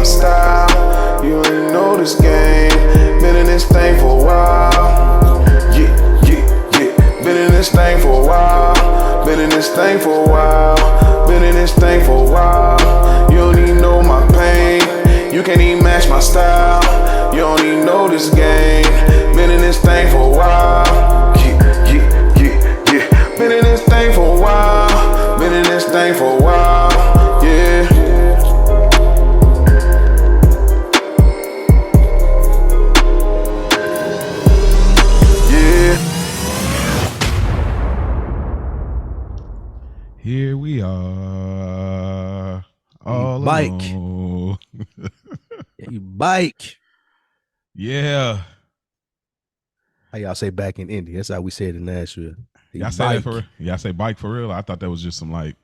style. You ain't know this game. Been in this thing for a while. Been in this thing for a while. Been in this thing for a while. Been in this thing for a while. You don't even know my pain. You can't even match my style. You don't even know this game. Been in this thing for a while. Been in this thing for a while. Been in this thing for a while. Yeah. Here we are. All bike. alone. Yeah, you bike. Yeah. How y'all say back in Indy? That's how we say it in Nashville. Y'all say that for real? Y'all say bike for real? I thought that was just some like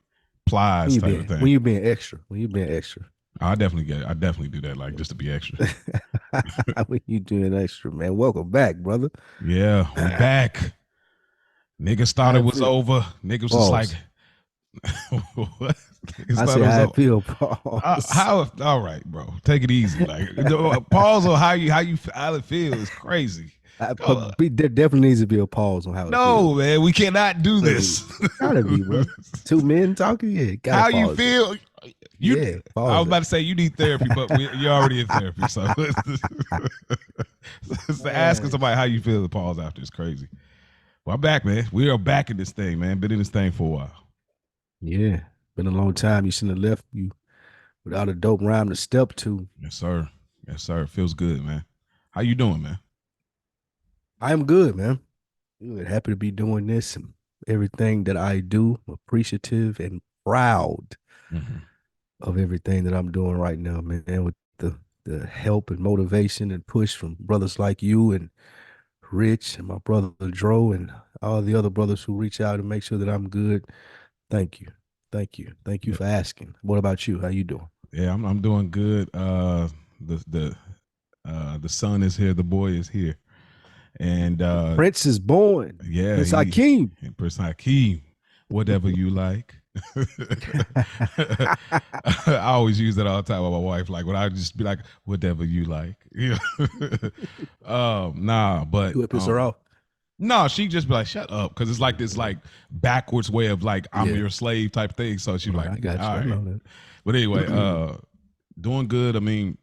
plies type of thing. When you being extra. When you being extra. I definitely do that, like just to be extra. When you doing extra, man. Welcome back, brother. Yeah, we back. Niggas thought it was over. Niggas was just like, what? I say how I feel, Paul. All right, bro. Take it easy. Like pause on how it feels is crazy. There definitely needs to be a pause on how it feels. No, man, we cannot do this. Gotta be, bro. Two men talking, yeah. How you feel? Yeah, I was about to say you need therapy, but you're already in therapy. So asking somebody how you feel, the pause after is crazy. Well, I'm back, man. We are back in this thing, man. Been in this thing for a while. Yeah, been a long time. You shouldn't have left you without a dope rhyme to step to. Yes, sir. Yes, sir. Feels good, man. How you doing, man? I am good, man. Good. Happy to be doing this and everything that I do. Appreciative and proud of everything that I'm doing right now, man. With the help and motivation and push from brothers like you and Rich and my brother Dro and all the other brothers who reach out and make sure that I'm good. Thank you. Thank you. Thank you for asking. What about you? How you doing? Yeah, I'm doing good. The son is here. The boy is here. And Prince is born. Yeah. Prince Hakeem. Prince Hakeem. Whatever you like. I always use that all the time with my wife. Like when I just be like, whatever you like. Yeah. Nah, but you would piss her off. No, she just be like, shut up. Cause it's like this like backwards way of like, I'm your slave type thing. So she be like, I got you. all right. I know that. But anyway, doing good. I mean,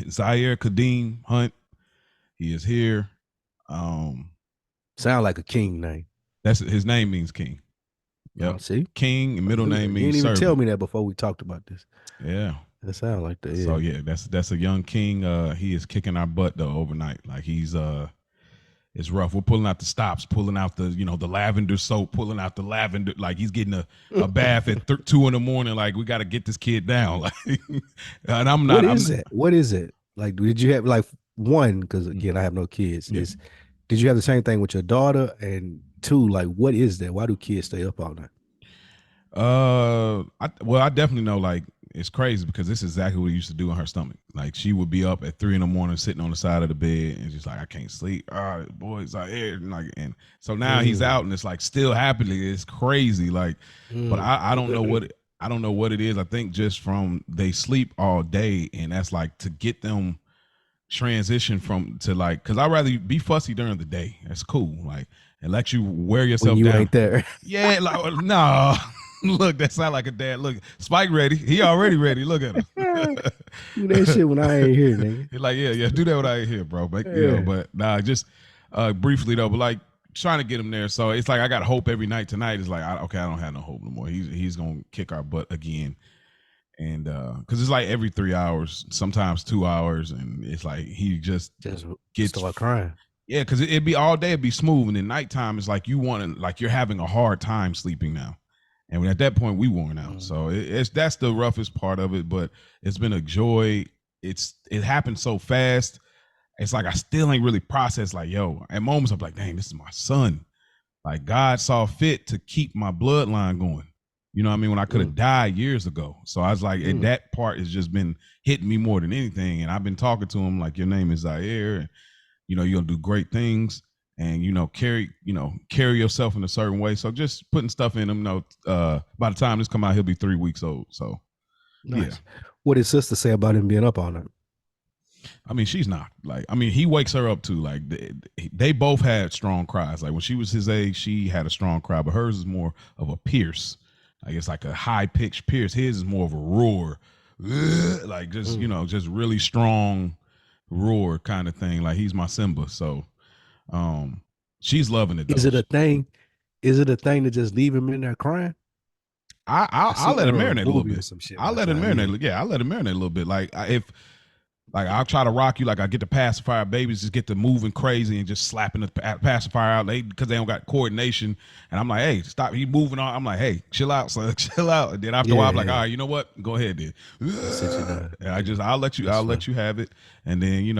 Zaire Kadeem Hunt, he is here. Sound like a king name. That's his name means king. Yep. See? King and middle name means You didn't even servant. tell me that before we talked about this. Yeah. That sound like that. Yeah. So yeah, that's a young king. He is kicking our butt though overnight. Like he's it's rough. We're pulling out the stops, pulling out the the lavender soap, pulling out the lavender. Like he's getting a bath at 2 a.m. Like we got to get this kid down. Like, and I'm not. What is it? Like, did you have like one? Because again, I have no kids. Yeah. Did you have the same thing with your daughter? And two, like, what is that? Why do kids stay up all night? I definitely know. Like, it's crazy because this is exactly what he used to do in her stomach. Like, she would be up at 3 a.m, sitting on the side of the bed, and just like, I can't sleep. All right, boys out here, and so now he's out, and it's like still happening. It's crazy. Like, but I don't know what it is. I think just from they sleep all day, and that's like to get them transition to like, because I'd rather be fussy during the day. That's cool. Like, and let you wear yourself when you down. Ain't there. Yeah, like no. Look, that sound like a dad. Look, Spike ready. He already ready. Look at him. Do that shit when I ain't here, nigga. You're like, yeah, do that when I ain't here, bro. But but nah, just briefly though, but like trying to get him there. So it's like I got hope every night. Tonight is like, I don't have no hope no more. He's gonna kick our butt again. And because it's like every 3 hours, sometimes 2 hours, and it's like he just gets start crying. Yeah, because it'd be all day, it'd be smooth, and then nighttime is like you're having a hard time sleeping now. And at that point, we worn out. So that's the roughest part of it, but it's been a joy. It happened so fast. It's like I still ain't really processed. Like, yo, at moments I'm like, dang, this is my son. Like God saw fit to keep my bloodline going. You know what I mean? When I could have died years ago. So I was like, and that part has just been hitting me more than anything. And I've been talking to him like, your name is Zaire, and you're gonna do great things. And carry yourself in a certain way. So just putting stuff in him. By the time this come out, he'll be 3 weeks old. So nice. Yeah. What did sister say about him being up all night? I mean, she's not like. I mean, he wakes her up too. Like they both had strong cries. Like when she was his age, she had a strong cry, but hers is more of a pierce. Like it's like a high pitched pierce. His is more of a roar, like just just really strong roar kind of thing. Like he's my Simba. So, she's loving it though. Is it a thing? Is it a thing to just leave him in there crying? I'll let him marinate a little bit. Some shit I'll let him marinate. Yeah, I'll let him marinate a little bit. Like if like I'll try to rock you, like I get the pacifier, babies just get to moving crazy and just slapping the pacifier out because they don't got coordination. And I'm like, hey, stop, he moving on. I'm like, hey, chill out, son, chill out. And then after a while, I'm like, all right, you know what? Go ahead then. And I'll let you have it. And then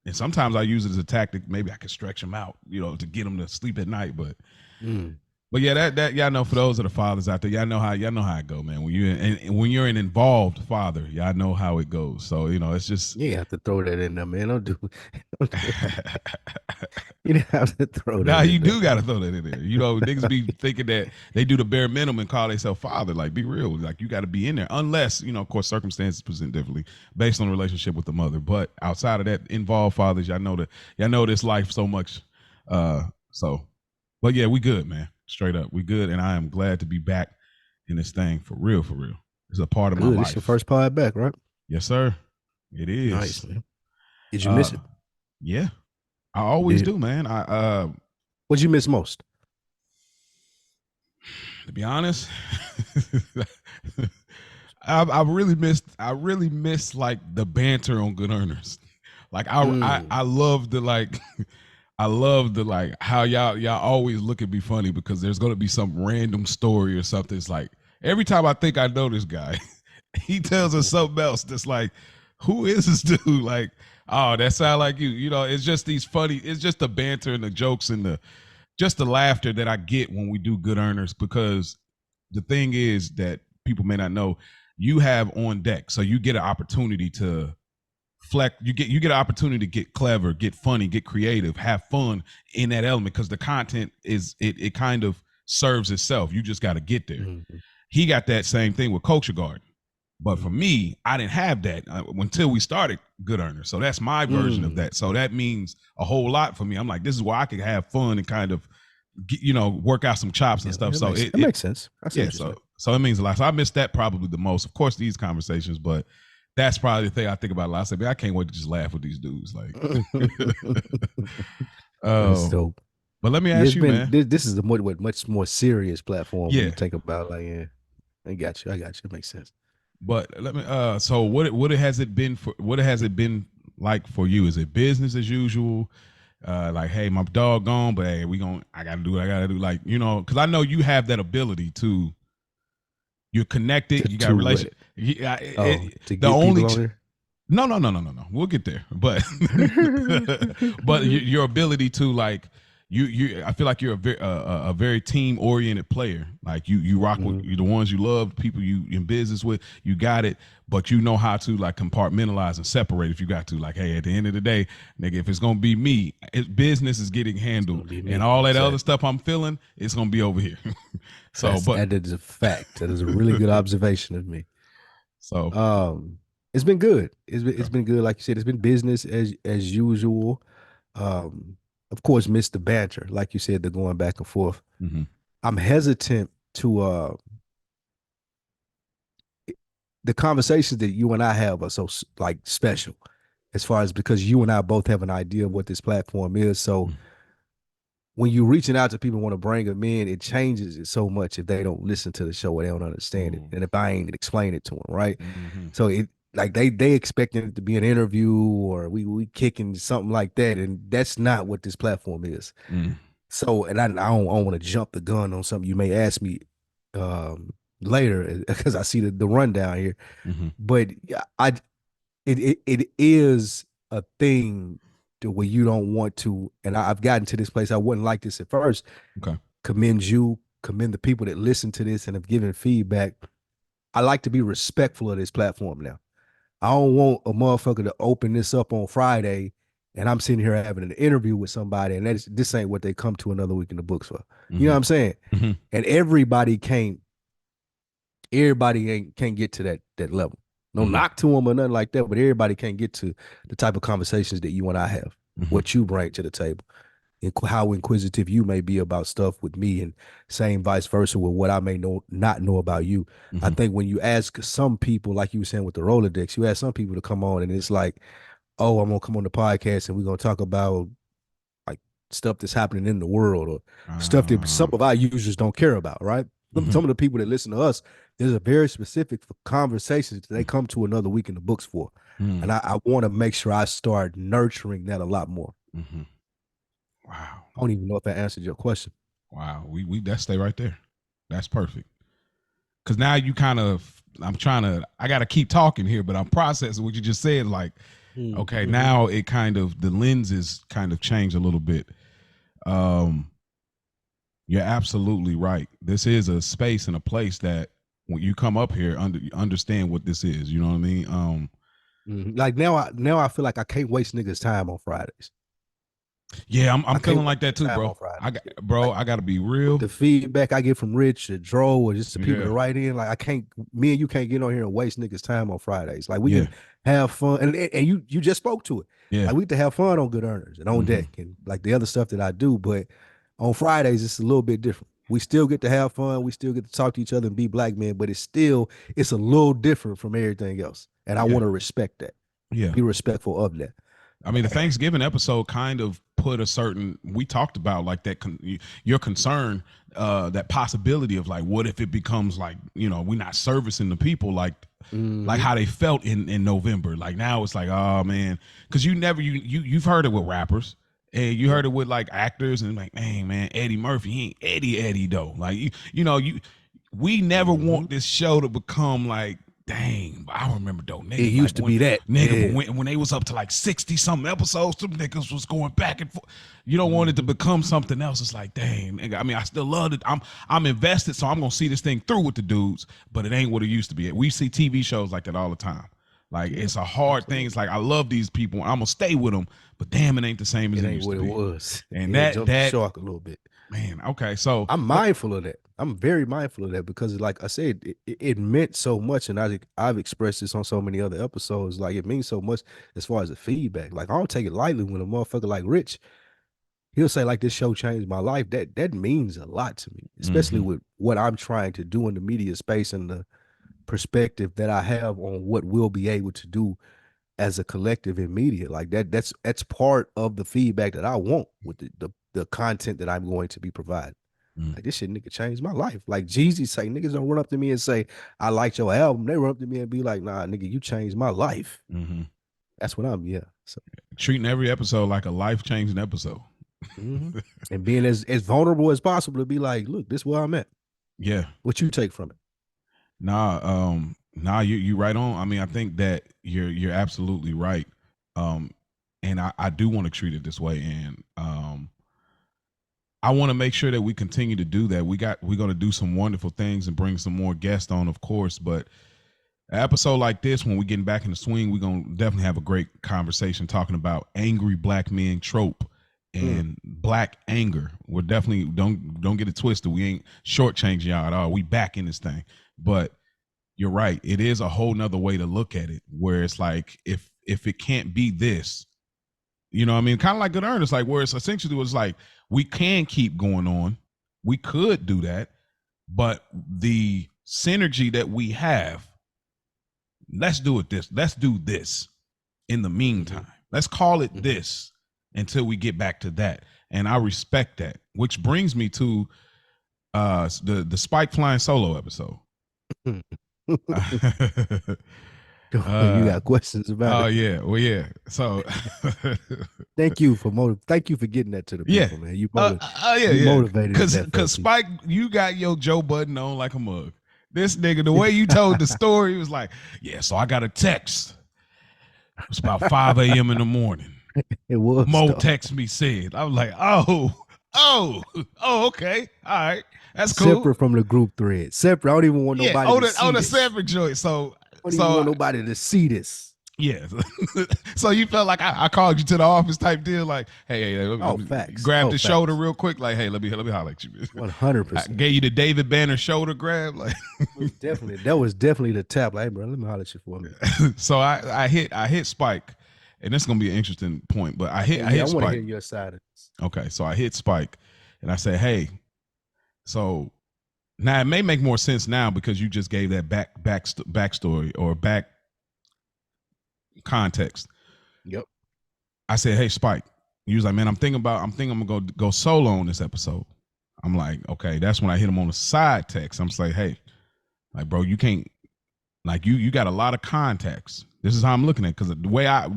and sometimes I use it as a tactic. Maybe I can stretch them out, to get them to sleep at night. But but yeah, that y'all know, for those of the fathers out there, y'all know how it go, man. When you're an involved father, y'all know how it goes. So it's just you have to throw that in there, man. Don't do you don't have to throw that. Nah, you do got to throw that in there. Niggas be thinking that they do the bare minimum and call themselves father. Like, be real. Like, you got to be in there, unless of course, circumstances present differently based on the relationship with the mother. But outside of that, involved fathers, y'all know this life so much. But yeah, we good, man. Straight up, we good, and I am glad to be back in this thing for real, for real. It's a part of my life. It's your first pod back, right? Yes, sir. It is. Nice, man. Did you miss it? Yeah, I always do, man. What'd you miss most? To be honest, I really missed like the banter on Good Earners. Like I love the like. I love the like how y'all always look at me funny because there's gonna be some random story or something. It's like every time I think I know this guy, he tells us something else that's like, who is this dude? Like, oh, that sound like you. It's just these funny, it's just the banter and the jokes and the laughter that I get when we do Good Earners, because the thing is that people may not know, you have on deck. So you get an opportunity to you get an opportunity to get clever, get funny, get creative, have fun in that element, because the content is it kind of serves itself. You just got to get there. He got that same thing with Culture Garden, but for me, I didn't have that until we started Good Earners. So that's my version of that. So that means a whole lot for me. I'm like, this is where I can have fun and kind of work out some chops and stuff. So it makes sense. So it means a lot. So I missed that probably the most. Of course, these conversations, but that's probably the thing I think about a lot. I say, man, I can't wait to just laugh with these dudes. Like, but let me ask you, man. This is a much more serious platform. When you think about I got you. It makes sense. But let me. So what has it been like for you? Is it business as usual? Like, hey, my dog gone, but hey, I gotta do what I gotta do. Like, because I know you have that ability to. You're connected. You got a relationship. No. We'll get there. But but your ability to like I feel like you're a very team oriented player. Like you rock with the ones you love, people you in business with. You got it, but you know how to like compartmentalize and separate if you got to. Like, hey, at the end of the day, nigga, if it's gonna be me, business is getting handled, and all that other stuff I'm feeling, it's gonna be over here. That is a fact. That is a really good observation of me. So it's been good. It's been good. Like you said, it's been business as usual. Of course, miss the banter, like you said, the going back and forth. I'm hesitant to the conversations that you and I have are so like special, as far as because you and I both have an idea of what this platform is. So when you're reaching out to people who want to bring them in, it changes it so much if they don't listen to the show or they don't understand it, and if I ain't explain it to them, right? So it like they expecting it to be an interview or we kicking something like that, and that's not what this platform is. So, and I don't want to jump the gun on something you may ask me later, because I see the rundown here, but it is a thing to where you don't want to, and I've gotten to this place. I wouldn't like this at first. Commend the people that listen to this and have given feedback. I like to be respectful of this platform now. I don't want a motherfucker to open this up on Friday and I'm sitting here having an interview with somebody and this ain't what they come to another week in the books for. You know what I'm saying? And everybody can't get to that level. No knock to them or nothing like that, but everybody can't get to the type of conversations that you and I have, what you bring to the table, and how inquisitive you may be about stuff with me, and same vice versa with what I may not know about you. I think when you ask some people, like you were saying with the Rolodex, you ask some people to come on and it's like, oh, I'm gonna come on the podcast and we're gonna talk about like stuff that's happening in the world, or stuff that some of our users don't care about, right? Some of the people that listen to us, there's a very specific conversations that they come to another week in the books for. And I want to make sure I start nurturing that a lot more. Wow. I don't even know if I answered your question. Wow. We that stay right there. That's perfect. Cause now you kind of, I gotta keep talking here, but I'm processing what you just said. Like, okay, now it kind of, the lenses kind of change a little bit. You're absolutely right. This is a space and a place that when you come up here, understand what this is. You know what I mean? Like now I feel like I can't waste niggas' time on Fridays. Yeah, I'm feeling like that too, bro. I gotta be real. The feedback I get from Rich or Dro or just the people that write in, like me and you can't get on here and waste niggas' time on Fridays. Like we can have fun, and you just spoke to it. Yeah, like we get to have fun on Good Earners and on deck and like the other stuff that I do, but on Fridays it's a little bit different. We still get to have fun, we still get to talk to each other and be black men, but it's a little different from everything else, and I want to respect that. Be respectful of that. I mean, the Thanksgiving episode kind of put a certain, we talked about like that, your concern, that possibility of like, what if it becomes like, you know, we're not servicing the people like how they felt in November. Like now it's like, oh man, because you've heard it with rappers and you heard it with like actors and like, man, Eddie Murphy, he ain't Eddie though. Like, we never want this show to become like, dang, I remember though, nigga. It used to be that. Nigga, but when they was up to like 60-something episodes, some niggas was going back and forth. You don't want it to become something else. It's like, dang, nigga. I mean, I still love it. I'm invested, so I'm gonna see this thing through with the dudes, but it ain't what it used to be. We see TV shows like that all the time. Like it's a hard thing. It's like I love these people. I'm gonna stay with them, but damn, it ain't the same as it used to be. It was. And that shark a little bit. Man, okay, so I'm mindful of that. I'm very mindful of that because, like I said, it meant so much, and I've expressed this on so many other episodes. Like it means so much as far as the feedback. Like I don't take it lightly when a motherfucker like Rich, he'll say like this show changed my life. That means a lot to me, especially with what I'm trying to do in the media space and the perspective that I have on what we'll be able to do as a collective in media. Like that's part of the feedback that I want with the content that I'm going to be providing. Like this shit nigga changed my life. Like Jeezy say, niggas don't run up to me and say, I liked your album. They run up to me and be like, nah, nigga, you changed my life. That's what I'm, So treating every episode like a life-changing episode. And being as vulnerable as possible to be like, look, this is where I'm at. Yeah. What you take from it? Nah, you right on. I mean, I think that you're absolutely right. And I do want to treat it this way. And I want to make sure that we continue to do that. We're going to do some wonderful things and bring some more guests on, of course. But an episode like this, when we're getting back in the swing, we're going to definitely have a great conversation talking about angry black men trope and black anger. We're definitely, don't get it twisted. We ain't shortchanging y'all at all. We back in this thing. But you're right. It is a whole nother way to look at it, where it's like, if it can't be this, you know what I mean? Kind of like Good Earners, like where it's essentially was like, we can keep going on. We could do that, but the synergy that we have, let's do this in the meantime. Let's call it this until we get back to that. And I respect that, which brings me to the Spike Flying Solo episode. You got questions about it? Oh yeah, well yeah. So thank you for getting that to the people, man. You motivated because Spike, you got your Joe Budden on like a mug. This nigga, the way you told the story, was like, yeah. So I got a text. It was about 5 a.m. in the morning. It was. Mo text me said, I was like, oh, okay, all right, that's cool. Separate from the group thread. Separate. I don't even want nobody to see on a this. separate joint. So I don't even want nobody to see this. Yeah. So you felt like I called you to the office type deal, like, hey, Oh, let me facts. grab Oh, the shoulder facts. real quick, like, hey, let me holler at you. One I 100%. gave you the David Banner shoulder grab, like. That was definitely the tap. Like, hey, bro, let me holler at you for a minute. So I hit Spike, and this is gonna be an interesting point, but I Yeah, I hit want to Spike. hear your side of this. Okay, so I hit Spike, and I said, hey, so now it may make more sense now because you just gave that backstory or back context. Yep. I said, hey, Spike. He was like, man, I'm thinking I'm gonna go solo on this episode. I'm like, okay, that's when I hit him on the side text. I'm like, hey, like, bro, you can't, like, you got a lot of contacts. This is how I'm looking at it, because the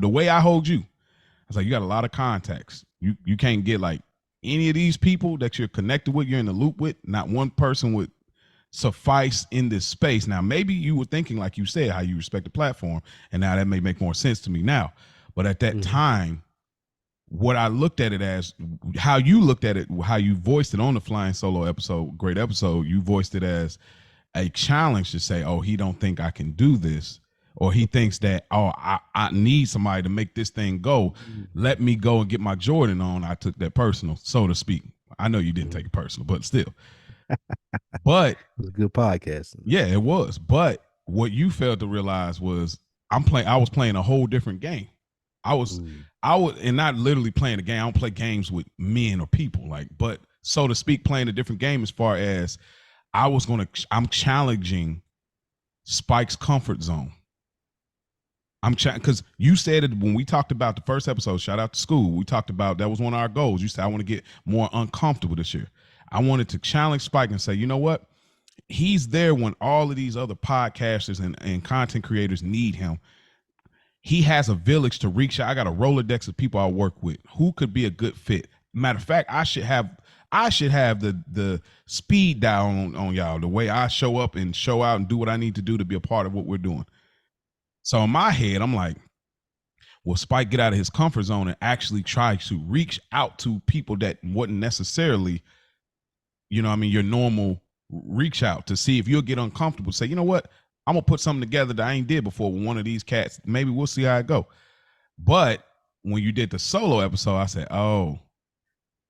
way I hold you, I was like, you got a lot of contacts. You can't get like any of these people that you're connected with, you're in the loop with. Not one person would suffice in this space. Now, maybe you were thinking, like you said, how you respect the platform, and now that may make more sense to me now. But at that time, what I looked at it as, how you looked at it, how you voiced it on the Flying Solo episode, great episode, you voiced it as a challenge to say, oh, he don't think I can do this, or he thinks that, oh, I need somebody to make this thing go. Let me go and get my Jordan on. I took that personal, so to speak. I know you didn't take it personal, but still. But It was a good podcast. yeah, it was. But what you failed to realize was I was playing a whole different game. I was, and not literally playing a game. I don't play games with men or people, like, but so to speak, playing a different game as far as I'm challenging Spike's comfort zone. Because you said it when we talked about the first episode, shout out to school. We talked about that was one of our goals. You said, I want to get more uncomfortable this year. I wanted to challenge Spike and say, you know what? He's there when all of these other podcasters and content creators need him. He has a village to reach out. I got a Rolodex of people I work with who could be a good fit. Matter of fact, I should have the speed dial on y'all, the way I show up and show out and do what I need to do to be a part of what we're doing. So in my head, I'm like, will Spike get out of his comfort zone and actually try to reach out to people that wasn't necessarily, your normal reach out, to see if you'll get uncomfortable. Say, you know what? I'm gonna put something together that I ain't did before with one of these cats. Maybe we'll see how it go. But when you did the solo episode, I said, oh,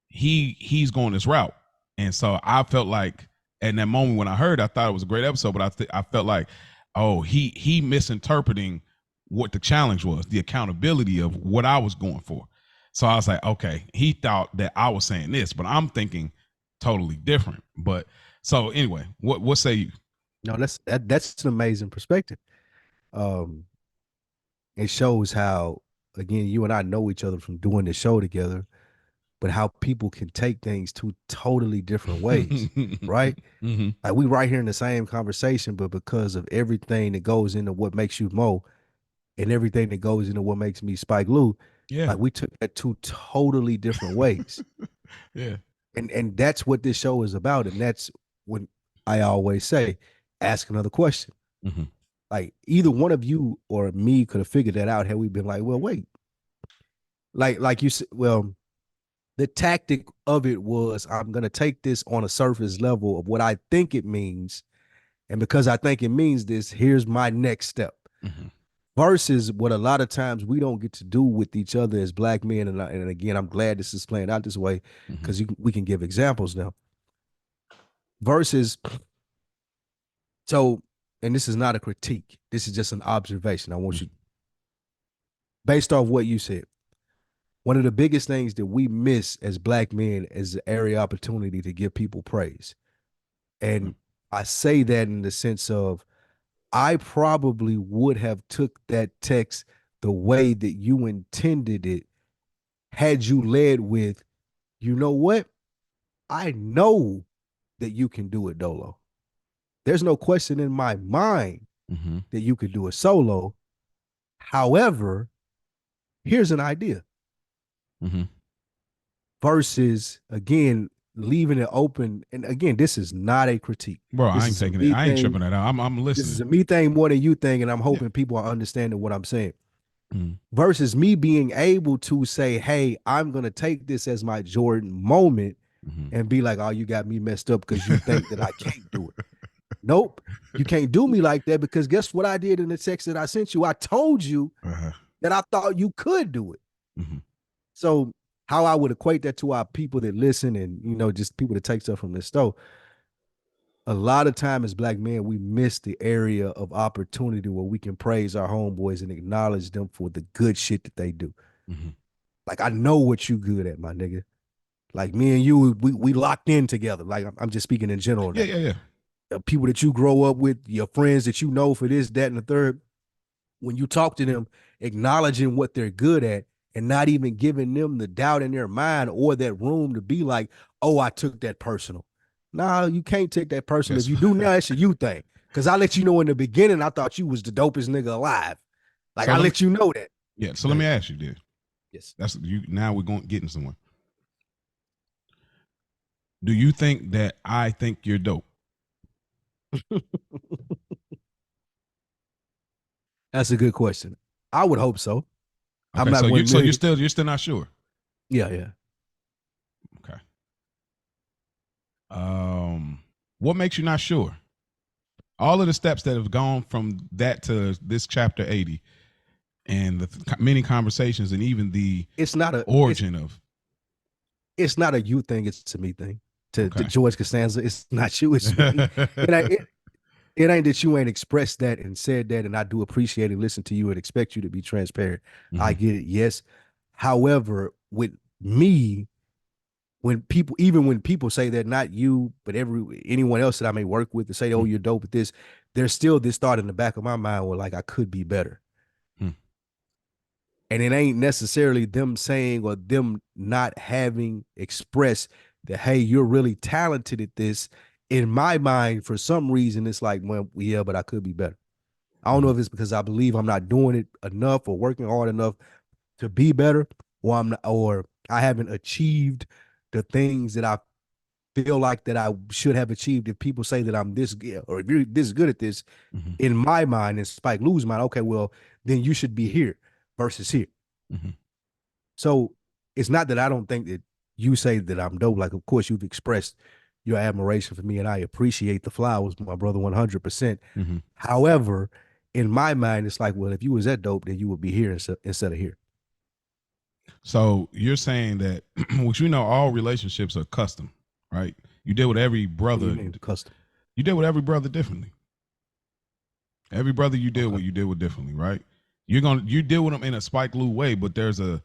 he's going this route. And so I felt like in that moment when I heard, I thought it was a great episode, but I felt like, oh, he misinterpreting what the challenge was, the accountability of what I was going for. So I was like, okay, he thought that I was saying this, but I'm thinking totally different. But so anyway, what say you? No, that's an amazing perspective. It shows how, again, you and I know each other from doing the show together, but how people can take things two totally different ways, right? Mm-hmm. Like, we right here in the same conversation, but because of everything that goes into what makes you Mo and everything that goes into what makes me Spike Lou, Yeah. like, we took that two totally different ways. Yeah. And that's what this show is about. And that's when I always say, ask another question. Mm-hmm. Like, either one of you or me could have figured that out had we been like, well, wait. Like you said, well, the tactic of it was, I'm going to take this on a surface level of what I think it means. And because I think it means this, here's my next step. Mm-hmm. Versus what a lot of times we don't get to do with each other as Black men. And again, I'm glad this is playing out this way, because we can give examples now. Versus, so, and this is not a critique, this is just an observation. I want you, based off what you said, one of the biggest things that we miss as Black men is the area opportunity to give people praise. And I say that in the sense of, I probably would have took that text the way that you intended it had you led with, you know what? I know that you can do it Dolo. There's no question in my mind that you could do it solo. However, here's an idea. Versus, again, leaving it open. And again, this is not a critique. Bro, This I ain't is a taking me it. I ain't thing. tripping that out. I'm listening. This is a me thing more than you thing, and I'm hoping people are understanding what I'm saying. Versus me being able to say, hey, I'm going to take this as my Jordan moment and be like, oh, you got me messed up because you think that I can't do it. nope, you can't do me like that because guess what I did in the text that I sent you? I told you that I thought you could do it. Mm-hmm. So how I would equate that to our people that listen and, you know, just people that take stuff from this store, a lot of time as black men, we miss the area of opportunity where we can praise our homeboys and acknowledge them for the good shit that they do. Mm-hmm. Like, I know what you good at, my nigga. Like me and you, we locked in together. Like I'm just speaking in general. Now. Yeah. People that you grow up with, your friends that you know for this, that, and the third. When you talk to them, acknowledging what they're good at and not even giving them the doubt in their mind or that room to be like, oh, I took that personal. No, you can't take that personal. If you do now, it's a you thing. Because I let you know in the beginning, I thought you was the dopest nigga alive. Like, so I let you know that. Yeah, so let me ask you this. Yes. That's you. Now we're getting somewhere. Do you think that I think you're dope? That's a good question. I would hope so. Okay, I'm not so you're still not sure. Yeah. Okay. What makes you not sure? All of the steps that have gone from that to this chapter 80 and the many conversations and even the origin of. It's not a you thing, it's a me thing. To George Costanza, it's not you, it's me. It ain't that you ain't expressed that and said that, and I do appreciate and listen to you and expect you to be transparent. Mm-hmm. I get it, yes. However, with me, when people say that, not you, but anyone else that I may work with to say, oh, you're dope at this, there's still this thought in the back of my mind where like I could be better. And it ain't necessarily them saying or them not having expressed that, hey, you're really talented at this. In my mind, for some reason, it's like, well, yeah, but I could be better. I don't know if it's because I believe I'm not doing it enough or working hard enough to be better, or I haven't achieved the things that I feel like that I should have achieved. If people say that I'm this good, or if you're this good at this, in my mind, and Spike Lee's mind, okay, well, then you should be here versus here. So it's not that I don't think that you say that I'm dope. Like, of course, you've expressed your admiration for me, and I appreciate the flowers, my brother, 100%. However, in my mind, it's like, well, if you was that dope, then you would be here instead of here. So you're saying that, which you know, all relationships are custom, right? You deal with every brother. Custom. You deal with every brother differently. Every brother you deal with, you deal with differently, right? You deal with them in a Spike Lee way, but there's a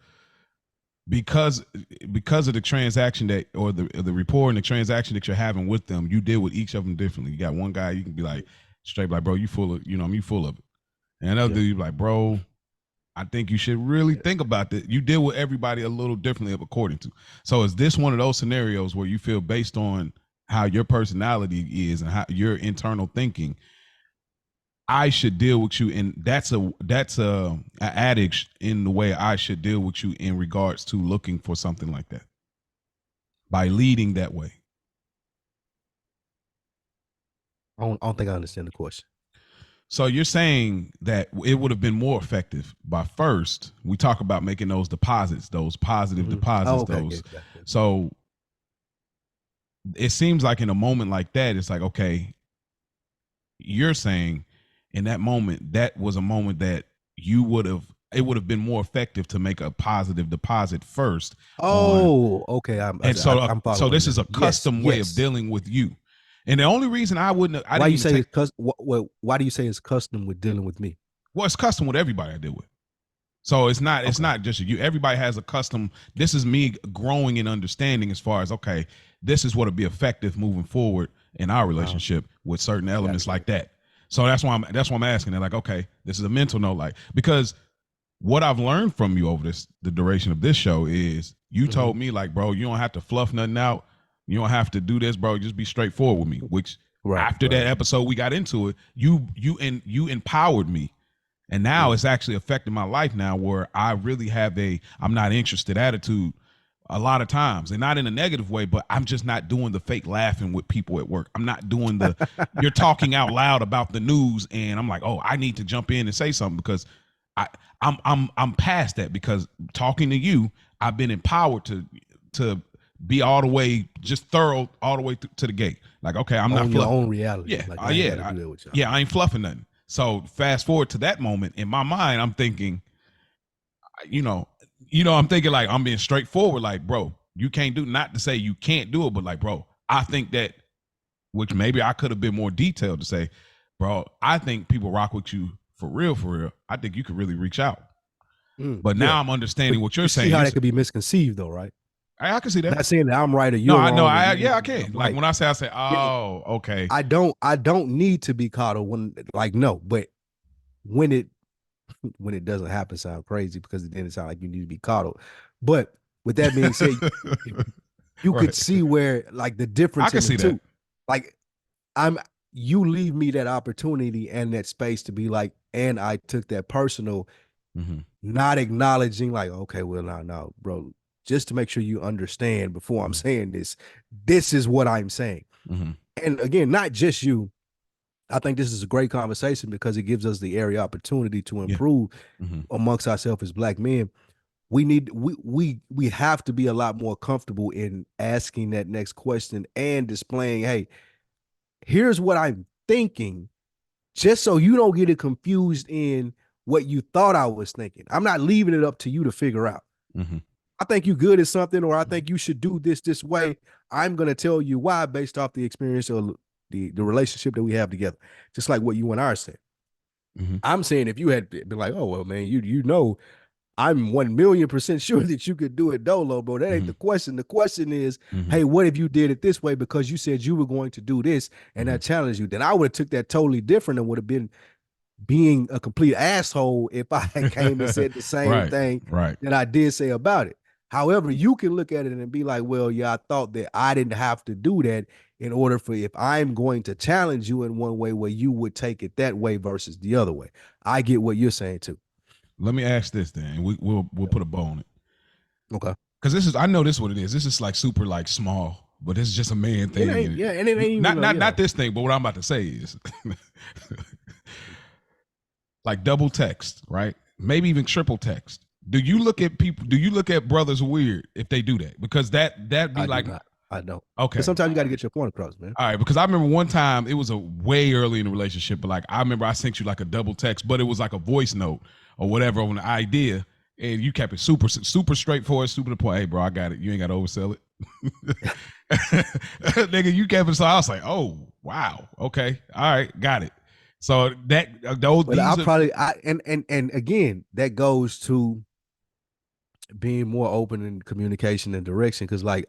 because of the transaction that, or the rapport and the transaction that you're having with them, you deal with each of them differently. You got one guy you can be like straight like, bro, you full of, you full of it. And another dude, you like, bro, I think you should really think about that. You deal with everybody a little differently according to. So is this one of those scenarios where you feel based on how your personality is and how your internal thinking, I should deal with you, and that's a adage in the way I should deal with you in regards to looking for something like that by leading that way? I don't think I understand the question. So you're saying that it would have been more effective by first we talk about making those deposits, those positive deposits, those. Yeah. So it seems like in a moment like that, it's like, okay, you're saying in that moment, that was a moment that it would have been more effective to make a positive deposit first. Oh, okay. So this is a custom way of dealing with you. And the only reason I wouldn't, why do you say it's custom with dealing with me? Well, it's custom with everybody I deal with. So it's not just you. Everybody has a custom. This is me growing in understanding as far as, okay, this is what would be effective moving forward in our relationship with certain elements like that. So that's why I'm asking that. Like, okay, this is a mental note, like, because what I've learned from you over the duration of this show is you told me, like, bro, you don't have to fluff nothing out. You don't have to do this, bro. Just be straightforward with me. Which after that episode we got into it, you empowered me, and now it's actually affecting my life now, where I really have I'm not interested attitude a lot of times, and not in a negative way, but I'm just not doing the fake laughing with people at work. I'm not doing you're talking out loud about the news, and I'm like, oh, I need to jump in and say something because I'm past that, because talking to you, I've been empowered to be all the way just thorough all the way to the gate. Like, okay, I'm not on your own reality. Yeah, Like, I ain't got to do that with y'all. yeah, I ain't fluffing nothing. So fast forward to that moment in my mind, I'm thinking, you know, I'm thinking like I'm being straightforward. Like, bro, you can't do. Not to say you can't do it, but like, bro, I think that, which maybe I could have been more detailed to say, bro, I think people rock with you for real, for real. I think you could really reach out. But now I'm understanding what you're saying. See how that could be misconceived, though, right? I can see that. Not saying that I'm right or you're wrong. No, I can. Like when I say, oh, okay. I don't need to be coddled when, like, no, but when it doesn't happen, sound crazy because then it sounds like you need to be coddled. But with that being said, you could see where, like, the difference. I can see that. Like, you leave me that opportunity and that space to be like, and I took that personal, not acknowledging like, okay, well, no, bro, just to make sure you understand before I'm saying this is what I'm saying. And again, not just you. I think this is a great conversation because it gives us the area opportunity to improve amongst ourselves as Black men. We have to be a lot more comfortable in asking that next question and displaying, hey, here's what I'm thinking, just so you don't get it confused in what you thought I was thinking. I'm not leaving it up to you to figure out. I think you good at something, or I think you should do this way. I'm going to tell you why based off the experience or the relationship that we have together, just like what you and I are saying. I'm saying if you had been like, oh, well, man, you know, I'm 1,000,000% sure that you could do it dolo, bro. That ain't the question. The question is, hey, what if you did it this way because you said you were going to do this and I challenged you? Then I would have took that totally different and would have been being a complete asshole if I came and said the same thing that I did say about it. However, you can look at it and be like, well, yeah, I thought that I didn't have to do that in order for, if I'm going to challenge you in one way, where you would take it that way versus the other way. I get what you're saying too. Let me ask this then. We'll put a bow on it. Okay. Because I know this is what it is. This is like super like small, but it's just a man thing. And it ain't even not this thing, but what I'm about to say is like double text, right? Maybe even triple text. Do you look at people? Do you look at brothers weird if they do that? Because that'd be like, I don't. Okay. Sometimes you got to get your point across, man. All right, because I remember one time it was a way early in the relationship, but like I remember I sent you like a double text, but it was like a voice note or whatever on the idea, and you kept it super straightforward, super to the point. Hey, bro, I got it. You ain't got to oversell it, nigga. You kept it, so I was like, oh wow, okay, all right, got it. So that those. But and again, that goes to being more open in communication and direction, because like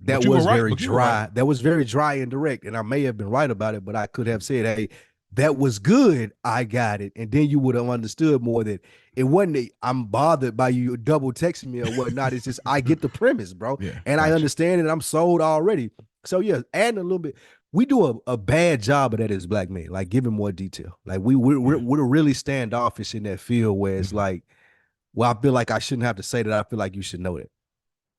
that was very dry. That was very dry and direct, and I may have been right about it, but I could have said, "Hey, that was good. I got it," and then you would have understood more that it wasn't. I'm bothered by you double texting me or whatnot. It's just I get the premise, bro, and I understand it. I'm sold already. So yeah, adding a little bit. We do a bad job of that as Black men, like giving more detail. Like we're really standoffish in that field where it's like, well, I feel like I shouldn't have to say that. I feel like you should know that,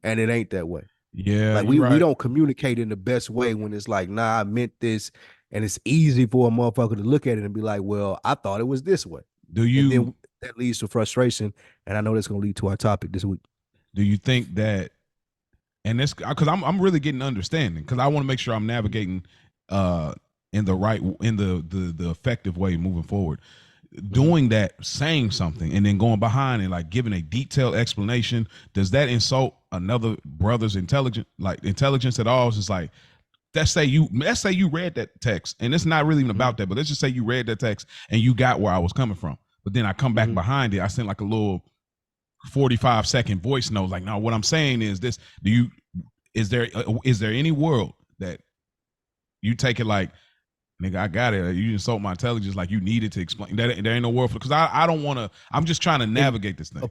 and it ain't that way. Yeah, like we don't communicate in the best way when it's like, nah, I meant this, and it's easy for a motherfucker to look at it and be like, well, I thought it was this way. Do you? And then that leads to frustration, and I know that's going to lead to our topic this week. Do you think that? And this, because I'm really getting understanding, because I want to make sure I'm navigating in the effective way moving forward. Doing that, saying something, and then going behind and like giving a detailed explanation, does that insult another brother's intelligence at all? It's just like, let's say you read that text, and it's not really even about that, but let's just say you read that text and you got where I was coming from, but then I come back behind it, I sent like a little 45-second voice note, like, no, what I'm saying is this. Is there any world that you take it like, nigga, I got it, you insult my intelligence, like you needed to explain that? There ain't no word for it, because I don't want to. I'm just trying to navigate this thing. A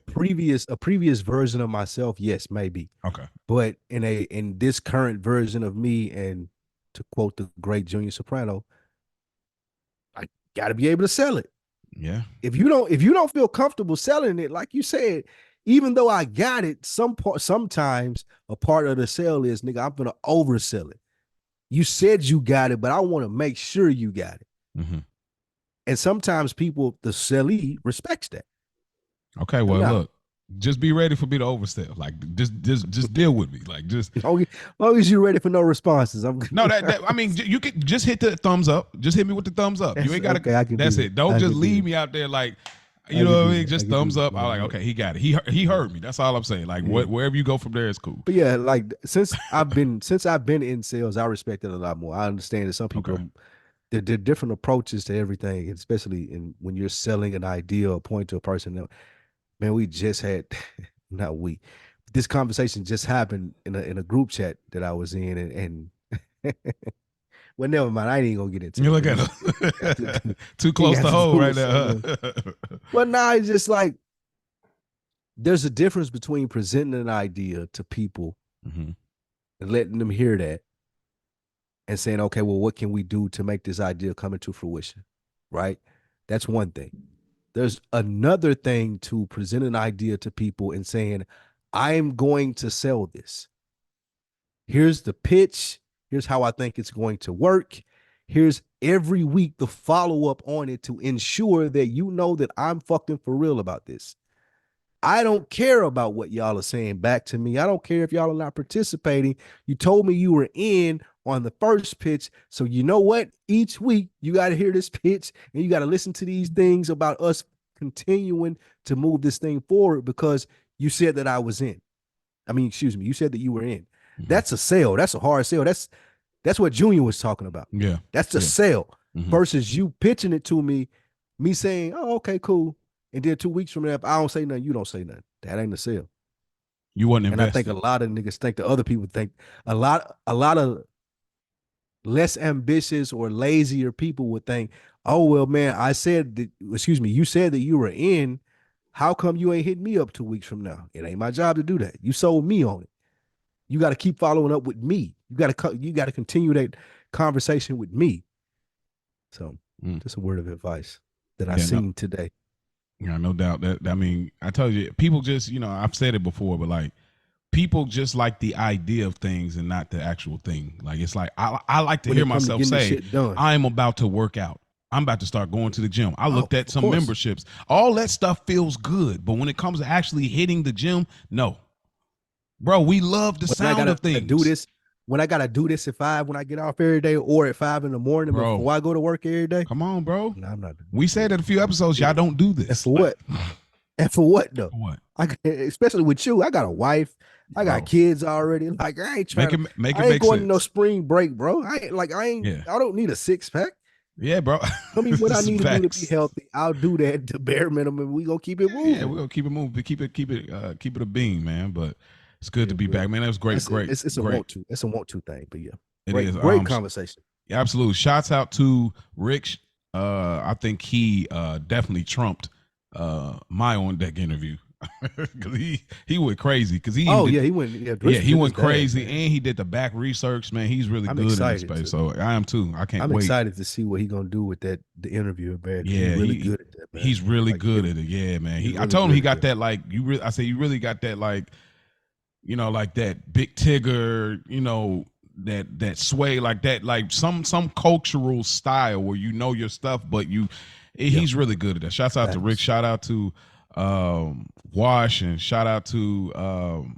previous version of myself, yes, maybe. Okay. But in this current version of me, and to quote the great Junior Soprano, I got to be able to sell it. Yeah. If you don't feel comfortable selling it, like you said, even though I got it, sometimes a part of the sale is, nigga, I'm gonna oversell it. You said you got it, but I want to make sure you got it. And sometimes people, the sellee, respects that. Okay, well, look, just be ready for me to overstep. Like just deal with me. Like just As long as you're ready for no responses, I'm good. no. That I mean, you can just hit the thumbs up. Just hit me with the thumbs up. You ain't gotta. Okay, I can That's do it. that. Don't I just can do leave that. me out there like. I You know can what I do mean? that. Just I can thumbs do up. that. I'm like, okay, he got it. He heard me. That's all I'm saying. Like, wherever you go from there is cool. But yeah, like since I've been in sales, I respect it a lot more. I understand that some people Okay. there are different approaches to everything, especially when you're selling an idea or point to a person. Man, we just had not we. This conversation just happened in a group chat that I was in, and well, never mind. I ain't even gonna get into You it look at 'cause him. Too he close got to to home do right with now. something else. Well, nah, it's just like there's a difference between presenting an idea to people Mhm. and letting them hear that and saying, okay, well, what can we do to make this idea come into fruition? Right? That's one thing. There's another thing to present an idea to people and saying, I'm going to sell this. Here's the pitch. Here's how I think it's going to work. Here's every week the follow up on it to ensure that you know that I'm fucking for real about this. I don't care about what y'all are saying back to me. I don't care if y'all are not participating. You told me you were in on the first pitch. So you know what? Each week you got to hear this pitch and you got to listen to these things about us continuing to move this thing forward because you said that I was in. I mean, excuse me, you said that you were in. That's a sale. That's a hard sale. That's what Junior was talking about. Yeah. That's the Yeah. sale Mhm. versus you pitching it to me saying, oh, okay, cool. And then 2 weeks from now, if I don't say nothing, you don't say nothing. That ain't a sale. You wasn't And I invested. think a lot of niggas think the other people think a lot of less ambitious or lazier people would think, oh, well, man, I said that, excuse me, you said that you were in. How come you ain't hitting me up 2 weeks from now? It ain't my job to do that. You sold me on it. You got to keep following up with me. You got to continue that conversation with me. So just a word of advice that I seen today. Yeah, no doubt. That I mean, I told you, people just, I've said it before, but like people just like the idea of things and not the actual thing. Like it's like I like to When hear it come to myself getting the say, shit done. I'm about to work out. I'm about to start going to the gym. I looked at of some course. memberships. All that stuff feels good, but when it comes to actually hitting the gym, no. Bro, we love the sound of things. Do this when I gotta do this at 5 when I get off every day, or at 5 in the morning Bro. before I go to work every day. Come on, bro. No, I'm not. We said in a few episodes, y'all don't do this. And for what? And for what though? For what? Especially with you, I got a wife, I got Bro. kids already. Like I ain't trying. Make it I ain't make going sense. to no spring break, bro. I ain't. Yeah. I don't need a 6-pack. Yeah, bro. Tell me what I need to do to Facts. be healthy. I'll do that to bare minimum. We gonna keep it moving. Yeah, we're gonna keep it moving. Keep it a beam, man. But it's good to be back, man. That was great. It's a great. want to. It's a want to thing. But yeah, It great, is. great conversation. Absolutely. Shouts out to Rich. I think he definitely trumped my on deck interview. Because he went crazy. Because he went crazy, and he did the back research. Man, he's really good in this space. So I am too. I can't wait. I'm excited to see what he's gonna do with the interview. Man. Yeah, he's really good at that. Man. He's really good at it. Yeah, man. I told him he got that like you. I said you really got that like, like that big Tigger. That sway like that, like some cultural style where your stuff, but he's really good at that. Shouts out to Rick. Shout out to Wash, and shout out to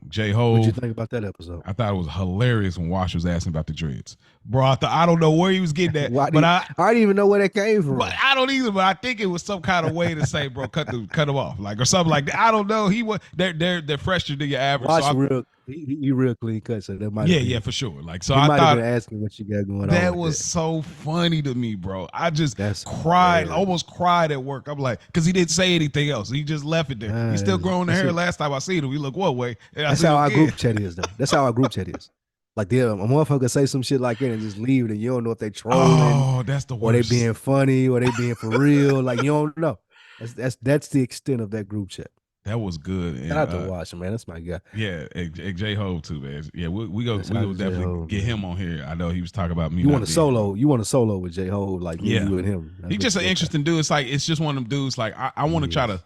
J Ho. What'd you think about that episode? I thought it was hilarious when Wash was asking about the dreads, bro. I don't know where he was getting that, but I didn't even know where that came from. But I don't either. But I think it was some kind of way to say, bro, cut them off, like, or something like that. I don't know. They're fresher than your average. Wash he real clean cut, so that might for sure. Like, so I thought have been asking what you got going on. That was so funny to me, bro. I just cried, almost cried at work. I'm like, because he didn't say anything else. He just left it there. He's still growing the hair. Last time I seen him, he looked one way. That's how our group chat is, though. That's how our group chat is. Like, a motherfucker say some shit like that and just leave it, and you don't know if they trolling. Oh, that's the worst. Or they being funny, or they being for real. Like, you don't know. That's the extent of that group chat. That was good. And I have to watch him, man. That's my guy. Yeah, J Ho too, man. Yeah, we go definitely get him on here. I know he was talking about me. You want to solo with J Ho, like you and him. He's just an interesting dude. It's just one of them dudes. Like I want to try to.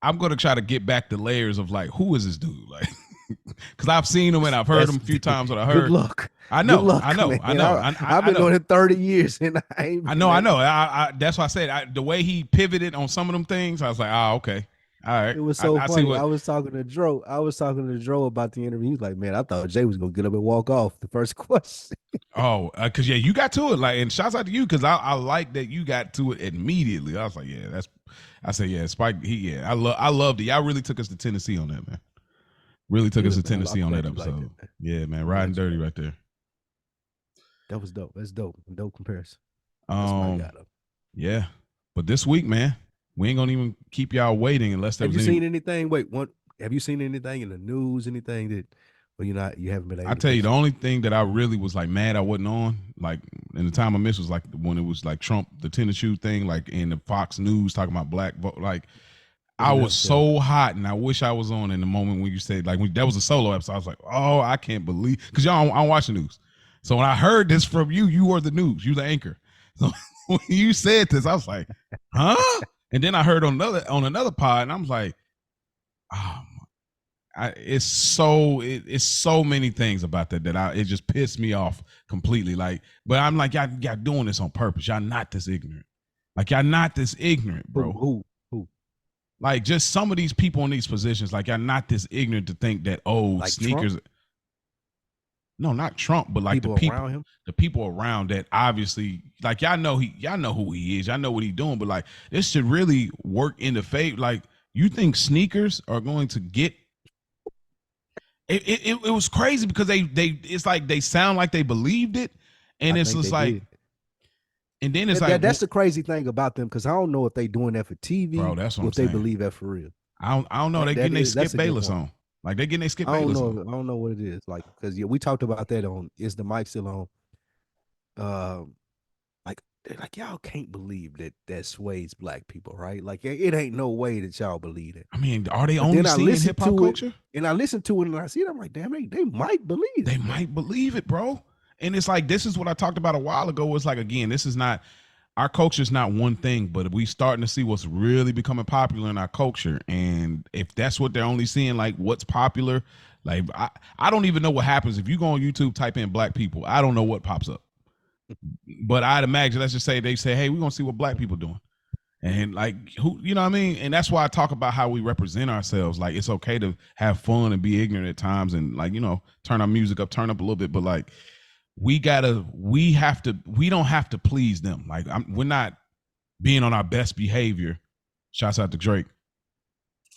I'm gonna try to get back the layers of like, who is this dude? Like, because I've seen him and I've heard him a few times. But I heard. Good luck. I know. Good luck, I know. Man. I know. I've been doing it 30 years, and I know. I know. That's why I said the way he pivoted on some of them things. I was like, okay. All right. It was so I see funny. what. I was talking to Dro. about the interview. He was like, "Man, I thought Jay was gonna get up and walk off the first question." Oh, because yeah, you got to it. Like, and shouts out to you because I like that you got to it immediately. I was like, yeah, that's. I said, yeah, Spike. I loved it. Y'all really took us to Tennessee on that, man. Really took us to Good, man. Tennessee I'm on that glad you liked episode. it, man. Yeah, man, I'm riding glad you dirty liked right there. it. That was dope. That's dope. Dope comparison. That's what I Um, got up. yeah, but this week, man, we ain't gonna even keep y'all waiting unless there Have was you any. seen anything? Wait, what? Have you seen anything in the news? Anything that, well, you haven't been I able to tell you, catch the it? only thing that I really was like mad I wasn't on, like in the time I missed was like when it was like Trump, the tennis shoe thing, like in the Fox News talking about black vote. Like I was Yeah. so hot, and I wish I was on in the moment when you said like that was a solo episode. I was like, oh, I can't believe because y'all I don't watch the news. So when I heard this from you, you were the news, you the anchor. So when you said this, I was like, huh? And then I heard on another pod, and I was like, oh it's so many things about that it just pissed me off completely. Like, but I'm like, y'all doing this on purpose. Y'all not this ignorant. Like, y'all not this ignorant, bro. Who? Like, just some of these people in these positions, like, y'all not this ignorant to think that Like sneakers. Trump? No, not Trump, but like People around him? the people around that obviously, like y'all know who he is, y'all know what he's doing, but like this should really work in the favor. Like, you think sneakers are going to get it was crazy because they it's like they sound like they believed it, and I it's think just they like, did. and then it's like, That's the crazy thing about them, because I don't know if they doing that for bro, TV that's what or I'm if they saying. believe that for real. I don't know. They getting they Skip That's a good Bayless point. on, like they getting they Skip I don't Bayless know. on. I don't know what it is. Like, because yeah, we talked about that on Is the Mic Still On? Like, they're like, y'all can't believe that sways black people, right? Like, it ain't no way that y'all believe it. I mean, are they But only then I seeing listened hip hop to it, culture? and I listened to it, and I see it. I'm like, damn, they might believe They it. might believe it, bro. And it's like, this is what I talked about a while ago. It's like, again, this is not, our culture is not one thing, but we starting to see what's really becoming popular in our culture. And if that's what they're only seeing, like what's popular, like I don't even know what happens if you go on YouTube, type in black people. I don't know what pops up. But I'd imagine, let's just say they say, hey, we're gonna see what black people doing. And like, who, you know what I mean? And that's why I talk about how we represent ourselves. Like, it's okay to have fun and be ignorant at times, and like, turn our music up, turn up a little bit, but like, we don't have to please them. Like, we're not being on our best behavior. Shouts out to Drake,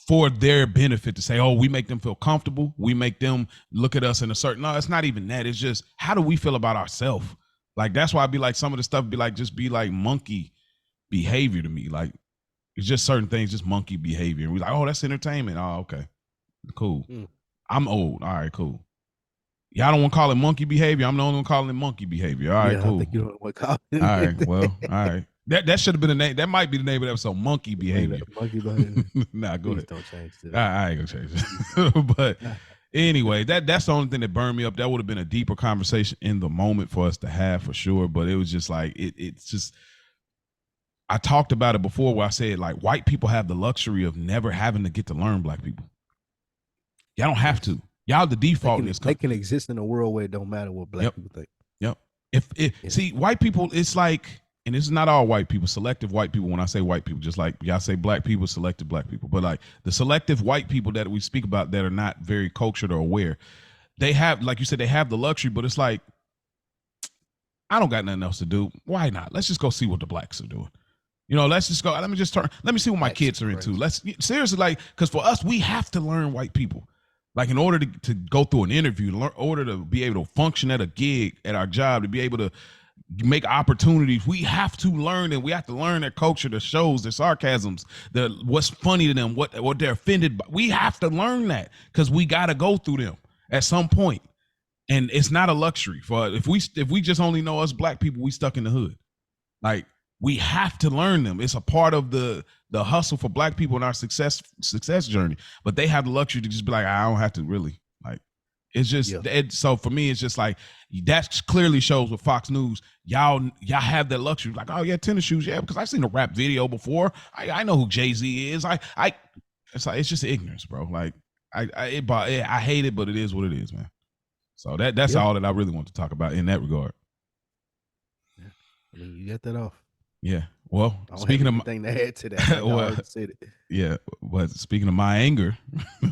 for their benefit, to say, oh, we make them feel comfortable, we make them look at us in a certain. No, it's not even that. It's just, how do we feel about ourselves? Like, that's why I be like, some of the stuff be like, just be like monkey behavior to me. Like, it's just certain things, just monkey behavior. And we like, oh, that's entertainment. Oh, okay, cool. I'm old. All right, cool. Y'all don't want to call it monkey behavior. I'm the only one calling it monkey behavior. All right, cool. I think you don't want to call it. All right, well, all right. That should have been the name. That might be the name of the episode, monkey behavior. Monkey behavior. Nah, go Please ahead. don't change it. I ain't gonna change it. But anyway, that's the only thing that burned me up. That would have been a deeper conversation in the moment for us to have, for sure. But it was just like, it's just, I talked about it before where I said, like, white people have the luxury of never having to get to learn black people. Y'all don't have to. Y'all the default in this country. They can exist in a world where it don't matter what black people think. Yep. See, white people, it's like, and this is not all white people, selective white people. When I say white people, just like y'all say black people, selective black people, but like the selective white people that we speak about that are not very cultured or aware, they have, like you said, they have the luxury, but it's like, I don't got nothing else to do. Why not? Let's just go see what the blacks are doing. Let's just go. Let me see what my kids are into. Let's seriously, like, because for us, we have to learn white people. Like, in order to go through an interview, in order to be able to function at a gig, at our job, to be able to make opportunities, we have to learn, and we have to learn their culture, their shows, their sarcasms, what's funny to them, what they're offended by. We have to learn that because we got to go through them at some point. And it's not a luxury for if we just only know us black people, we stuck in the hood. Like, we have to learn them. It's a part of the hustle for black people in our success journey. But they have the luxury to just be like, I don't have to really. Like, it's just so for me, it's just like, that clearly shows with Fox News. Y'all have that luxury. Like, oh yeah, tennis shoes, yeah, because I've seen a rap video before. I know who Jay-Z is. It's like, it's just ignorance, bro. Like, I hate it, but it is what it is, man. So that's all that I really want to talk about in that regard. Yeah. I mean, you got that off. Yeah. Well, I don't have speaking of anything to add to that. I well, already said it. yeah, but speaking of my anger,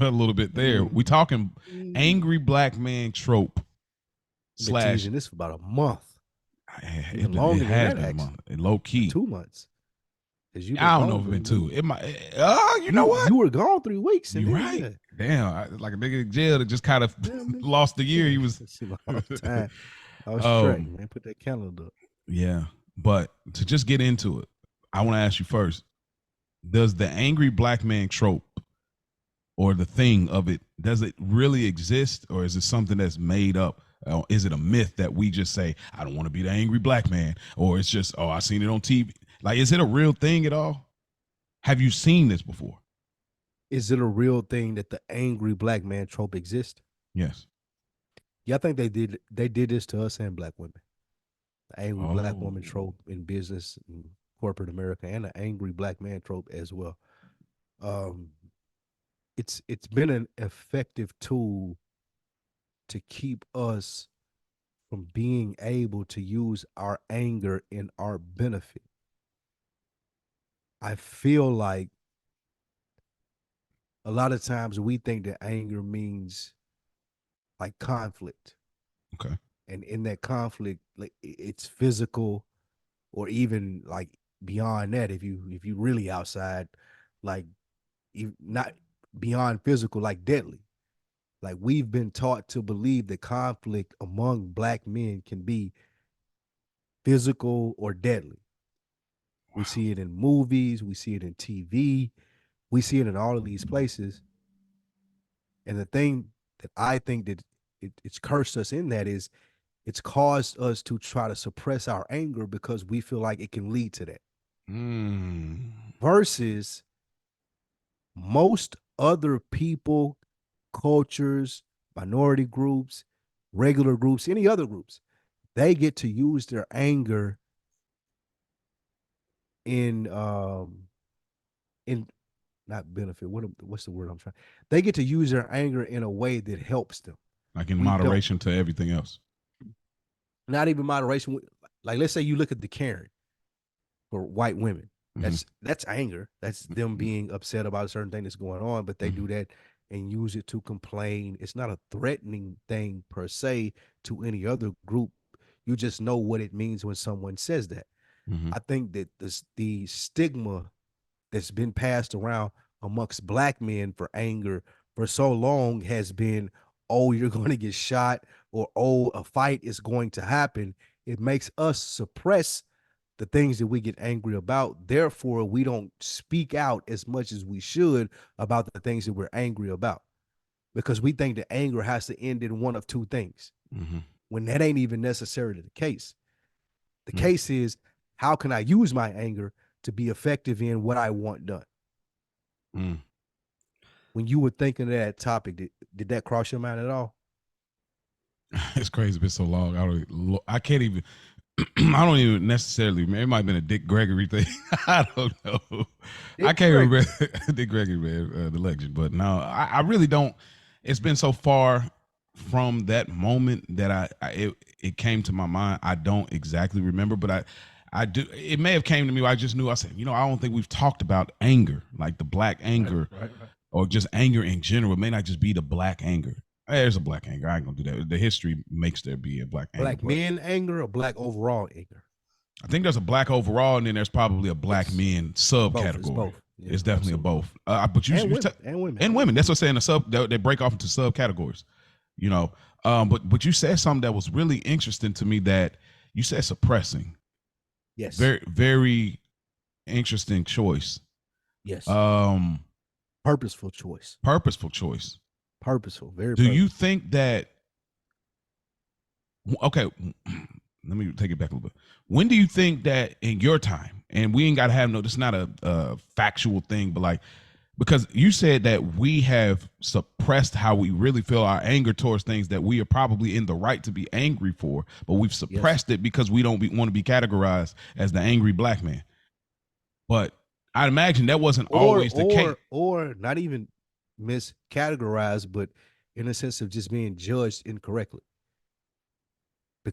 a little bit there. We talking angry black man trope I've been slash. teasing this for about a month, even It longer than has that, been a actually. month, low key. 2 months. Because you've been I don't know gone if it's been 3 two. weeks. It might. You know what? You were gone 3 weeks, and You then right. Damn, like a nigga in jail that just kind of yeah, man. lost the year. Yeah, He was. it's a long time. I was straight, man. Put that calendar up. Yeah, but to just get into it, I want to ask you first: does the angry black man trope or the thing of it, does it really exist, or is it something that's made up? Is it a myth that we just say, I don't want to be the angry black man, or it's just, oh, I seen it on TV? Like, is it a real thing at all? Have you seen this before? Is it a real thing that the angry black man trope exists? Yes. Yeah, I think they did this to us and black women. The angry black Oh. woman trope in business and corporate America, and the angry black man trope as well. Um, it's been an effective tool to keep us from being able to use our anger in our benefit. I feel like a lot of times we think that anger means like conflict. Okay. And in that conflict, like it's physical or even like beyond that. If you really outside, like not beyond physical, like deadly. Like we've been taught to believe that conflict among black men can be physical or deadly. We see it in movies, we see it in TV, we see it in all of these places. And the thing that I think that it's cursed us in that is it's caused us to try to suppress our anger because we feel like it can lead to that. Versus most other people, cultures, minority groups, regular groups, any other groups, they get to use their anger in not benefit. What's the word I'm trying? They get to use their anger in a way that helps them. Like in We don't. moderation to everything else. Not even moderation. Like let's say you look at the Karen for white women. That's anger. That's them being upset about a certain thing that's going on, but they do that and use it to complain. It's not a threatening thing per se to any other group. You just know what it means when someone says that. I think that the stigma that's been passed around amongst black men for anger for so long has been, oh, you're going to get shot, or oh, a fight is going to happen. It makes us suppress the things that we get angry about. Therefore, we don't speak out as much as we should about the things that we're angry about, because we think that anger has to end in one of two things, when that ain't even necessarily the case. The case is, how can I use my anger to be effective in what I want done? When you were thinking of that topic, did that cross your mind at all? It's crazy. It's been so long. I can't even. I don't even necessarily. It might have been a Dick Gregory thing. I don't know. I can't remember Dick Gregory, man, the legend. But no, I really don't. It's been so far from that moment that it came to my mind. I don't exactly remember, but I do. It may have came to me. I just knew. I said, I don't think we've talked about anger, like the black anger, right. Or just anger in general. It may not just be the black anger. There's a black anger. I ain't gonna do that. The history makes there be a black anger. Black men anger or black overall anger? I think there's a black overall, and then there's probably a black men subcategory. It's both. Yeah, it's definitely absolutely. A both. But and women. That's what I'm saying. They break off into subcategories. But you said something that was really interesting to me. That you said suppressing. Yes. Very, very interesting choice. Yes. Purposeful choice. Purposeful choice. Purposeful. Very. Do you think that? Okay, let me take it back a little bit. When do you think that in your time, and we ain't got to have this is not a factual thing, but like, because you said that we have suppressed how we really feel, our anger towards things that we are probably in the right to be angry for, but we've suppressed it because we don't want to be categorized as the angry black man. But I imagine that wasn't always the case. Or not even miscategorized, but in a sense of just being judged incorrectly.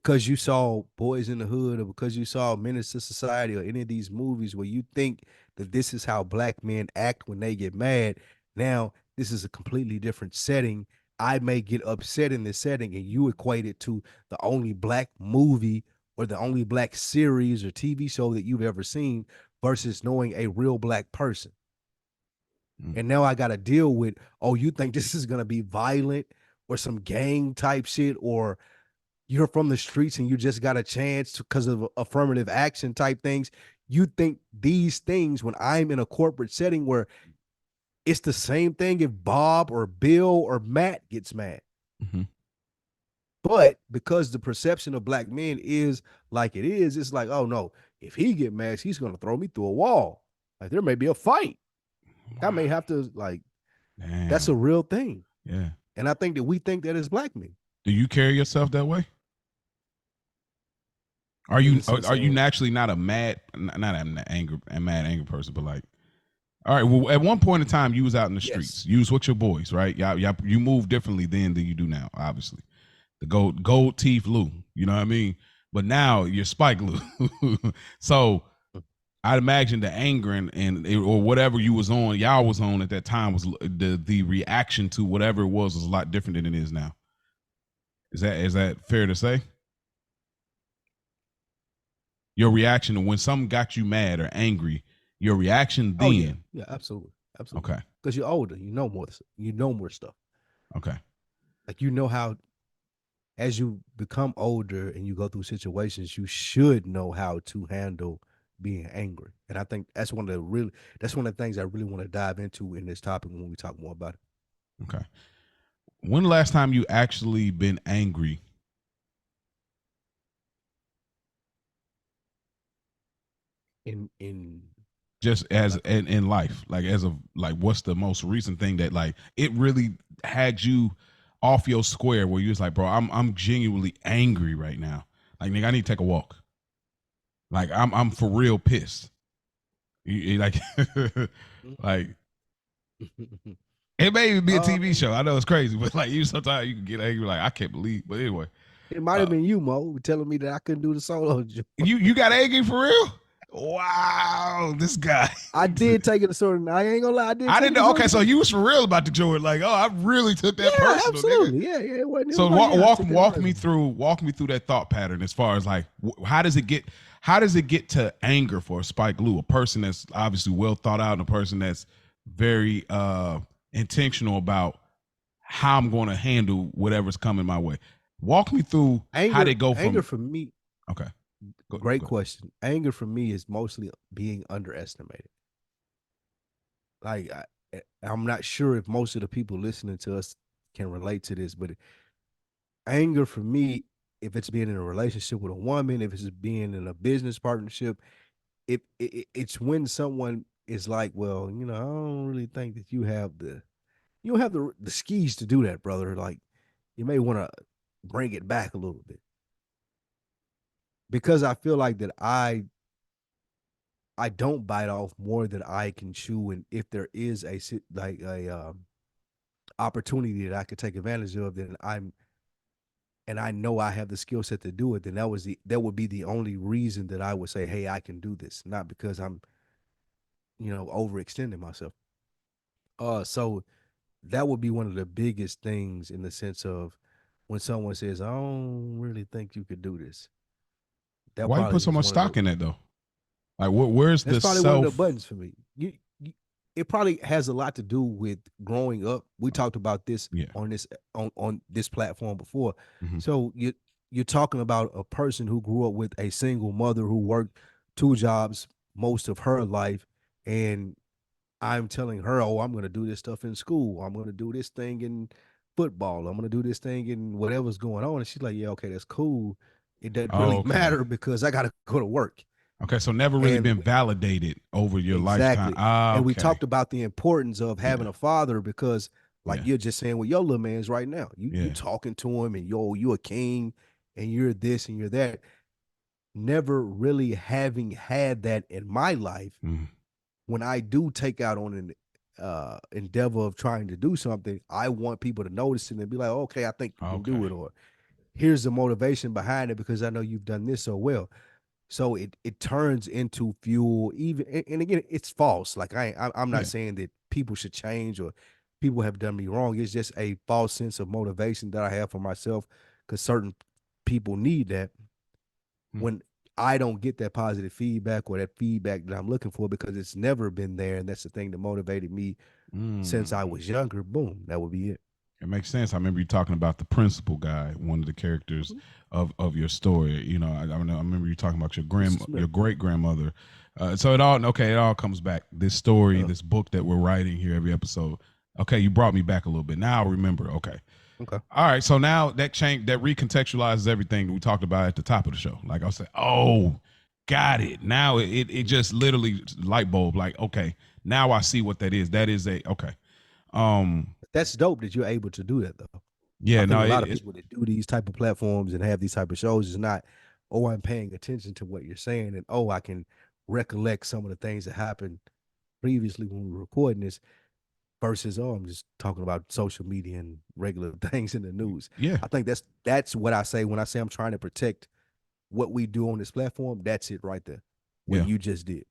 because you saw Boys in the Hood or because you saw Menace to Society or any of these movies where you think that this is how black men act when they get mad. Now, this is a completely different setting. I may get upset in this setting, and you equate it to the only black movie or the only black series or TV show that you've ever seen versus knowing a real black person. And now I got to deal with, oh, you think this is going to be violent or some gang type shit, or you're from the streets and you just got a chance because of affirmative action type things. You think these things when I'm in a corporate setting where it's the same thing if Bob or Bill or Matt gets mad. Mm-hmm. But because the perception of black men is like it is, it's like, oh no, if he get mad, he's going to throw me through a wall. Like there may be a fight. Wow. I may have to like, damn. That's a real thing. Yeah. And I think that we think that as black men. Do you carry yourself that way? Are you naturally not a mad angry person, but like, all right, well, at one point in time, you was out in the streets. You was with your boys, right? Y'all, you move differently then than you do now, obviously. The gold teeth Lou, you know what I mean? But now you're Spike Lou. So I'd imagine the anger and or whatever you was on, y'all was on at that time was the reaction to whatever it was a lot different than it is now. Is that fair to say? Your reaction to when something got you mad or angry, your reaction then. Oh, yeah, absolutely. Okay. Because you're older, you know more stuff. Okay. Like you know how, as you become older and you go through situations, you should know how to handle being angry. And I think that's one of the things I really want to dive into in this topic when we talk more about it. Okay. When the last time you actually been angry? In just as in life, like as of like, what's the most recent thing that like it really had you off your square where you was like, bro, I'm genuinely angry right now. Like, nigga, I need to take a walk. Like I'm for real pissed. You like like it may even be a TV show. I know it's crazy, but like you sometimes you can get angry like I can't believe. But anyway, it might have been you, Mo, telling me that I couldn't do the solo. You got angry for real? Wow, this guy. I did take it a certain. I ain't gonna lie. I didn't know. Okay, so you was for real about the Jordan. Like, oh, I really took that personal. Absolutely. Nigga. Yeah. It wasn't, so walk me through that thought pattern as far as like how does it get to anger for Spike Lee, a person that's obviously well thought out and a person that's very intentional about how I'm going to handle whatever's coming my way. Walk me through how they go from anger for me. Okay. Great question. Anger for me is mostly being underestimated. Like I'm not sure if most of the people listening to us can relate to this, but anger for me, if it's being in a relationship with a woman, if it's being in a business partnership, it's when someone is like, well, I don't really think that you don't have the skis to do that, brother. Like you may want to bring it back a little bit. Because I feel like that I don't bite off more than I can chew, and if there is a opportunity that I could take advantage of, then I know I have the skill set to do it, then that would be the only reason that I would say, hey, I can do this, not because I'm overextending myself. So that would be one of the biggest things in the sense of when someone says, I don't really think you could do this. Why you put so much stock in that though? Like, where's the self? That's probably one of the buttons for me. It probably has a lot to do with growing up. We talked about this on this platform before. Mm-hmm. So you're talking about a person who grew up with a single mother who worked 2 jobs most of her life, and I'm telling her, oh, I'm going to do this stuff in school. I'm going to do this thing in football. I'm going to do this thing in whatever's going on. And she's like, yeah, okay, that's cool. It doesn't really matter because I got to go to work. Okay, so never really been validated over your lifetime. And we talked about the importance of having a father because, like you're just saying with your little man's right now, you talking to him and you a king and you're this and you're that. Never really having had that in my life. When I do take out on an endeavor of trying to do something, I want people to notice it and be like, okay, I think you can do it, or here's the motivation behind it because I know you've done this so well. So it turns into fuel. Even and again, it's false. Like I'm not Yeah. saying that people should change or people have done me wrong. It's just a false sense of motivation that I have for myself because certain people need that when I don't get that positive feedback or that feedback that I'm looking for because it's never been there. And that's the thing that motivated me since I was younger. Boom, that would be it. It makes sense. I remember you talking about the principal guy, one of the characters of your story. You know, I remember you talking about your great grandmother. So it all comes back. This story, this book that we're writing here every episode. Okay, you brought me back a little bit. Now I remember. Okay. All right. So now that recontextualizes everything we talked about at the top of the show. Like I said, oh, got it. Now it just literally light bulb. Like, okay, now I see what that is. That is okay. That's dope that you're able to do that though. Yeah, I think a lot of people that do these type of platforms and have these type of shows is not, oh, I'm paying attention to what you're saying and oh, I can recollect some of the things that happened previously when we were recording this versus oh, I'm just talking about social media and regular things in the news. Yeah. I think that's what I say when I say I'm trying to protect what we do on this platform. That's it right there. What you just did.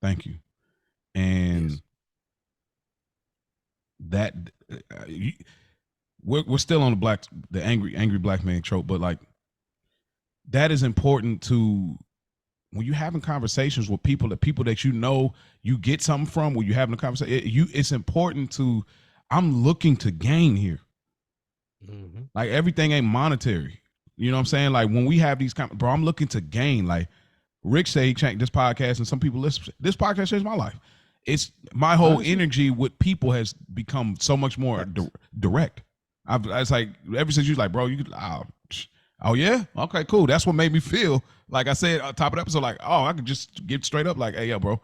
Thank you. And that we're still on the angry black man trope, but like that is important to when you're having conversations with people that you know you get something from. When you're having a conversation, it's important to. I'm looking to gain here. Like everything ain't monetary. You know what I'm saying? Like when we have these bro, I'm looking to gain. Like Rick said, he changed this podcast, and some people listen. This podcast changed my life. It's my whole energy with people has become so much more direct. It's like ever since you was like, bro, you could, oh yeah, okay, cool. That's what made me feel like I said on top of the episode, like, oh, I could just get straight up, like, hey, yeah, bro,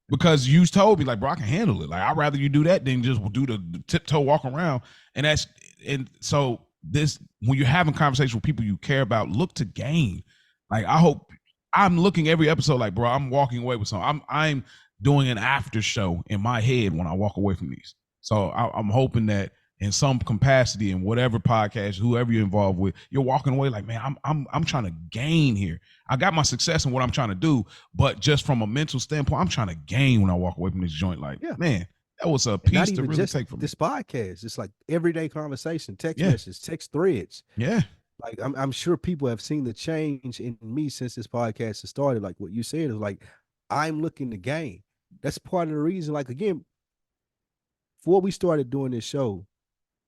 because you told me, like, bro, I can handle it. Like, I'd rather you do that than just do the tiptoe walk around. And so this, when you're having conversations with people you care about, look to gain. Like, I hope I'm looking every episode, like, bro, I'm walking away with something. I'm doing an after show in my head when I walk away from these. So I'm hoping that in some capacity in whatever podcast, whoever you're involved with, you're walking away like, man, I'm trying to gain here. I got my success in what I'm trying to do, but just from a mental standpoint, I'm trying to gain when I walk away from this joint. Like, man, that was a piece to really take from this podcast. It's like everyday conversation, text messages, text threads. Yeah. Like I'm sure people have seen the change in me since this podcast has started. Like what you said is like, I'm looking to gain. That's part of the reason. Like, again, before we started doing this show,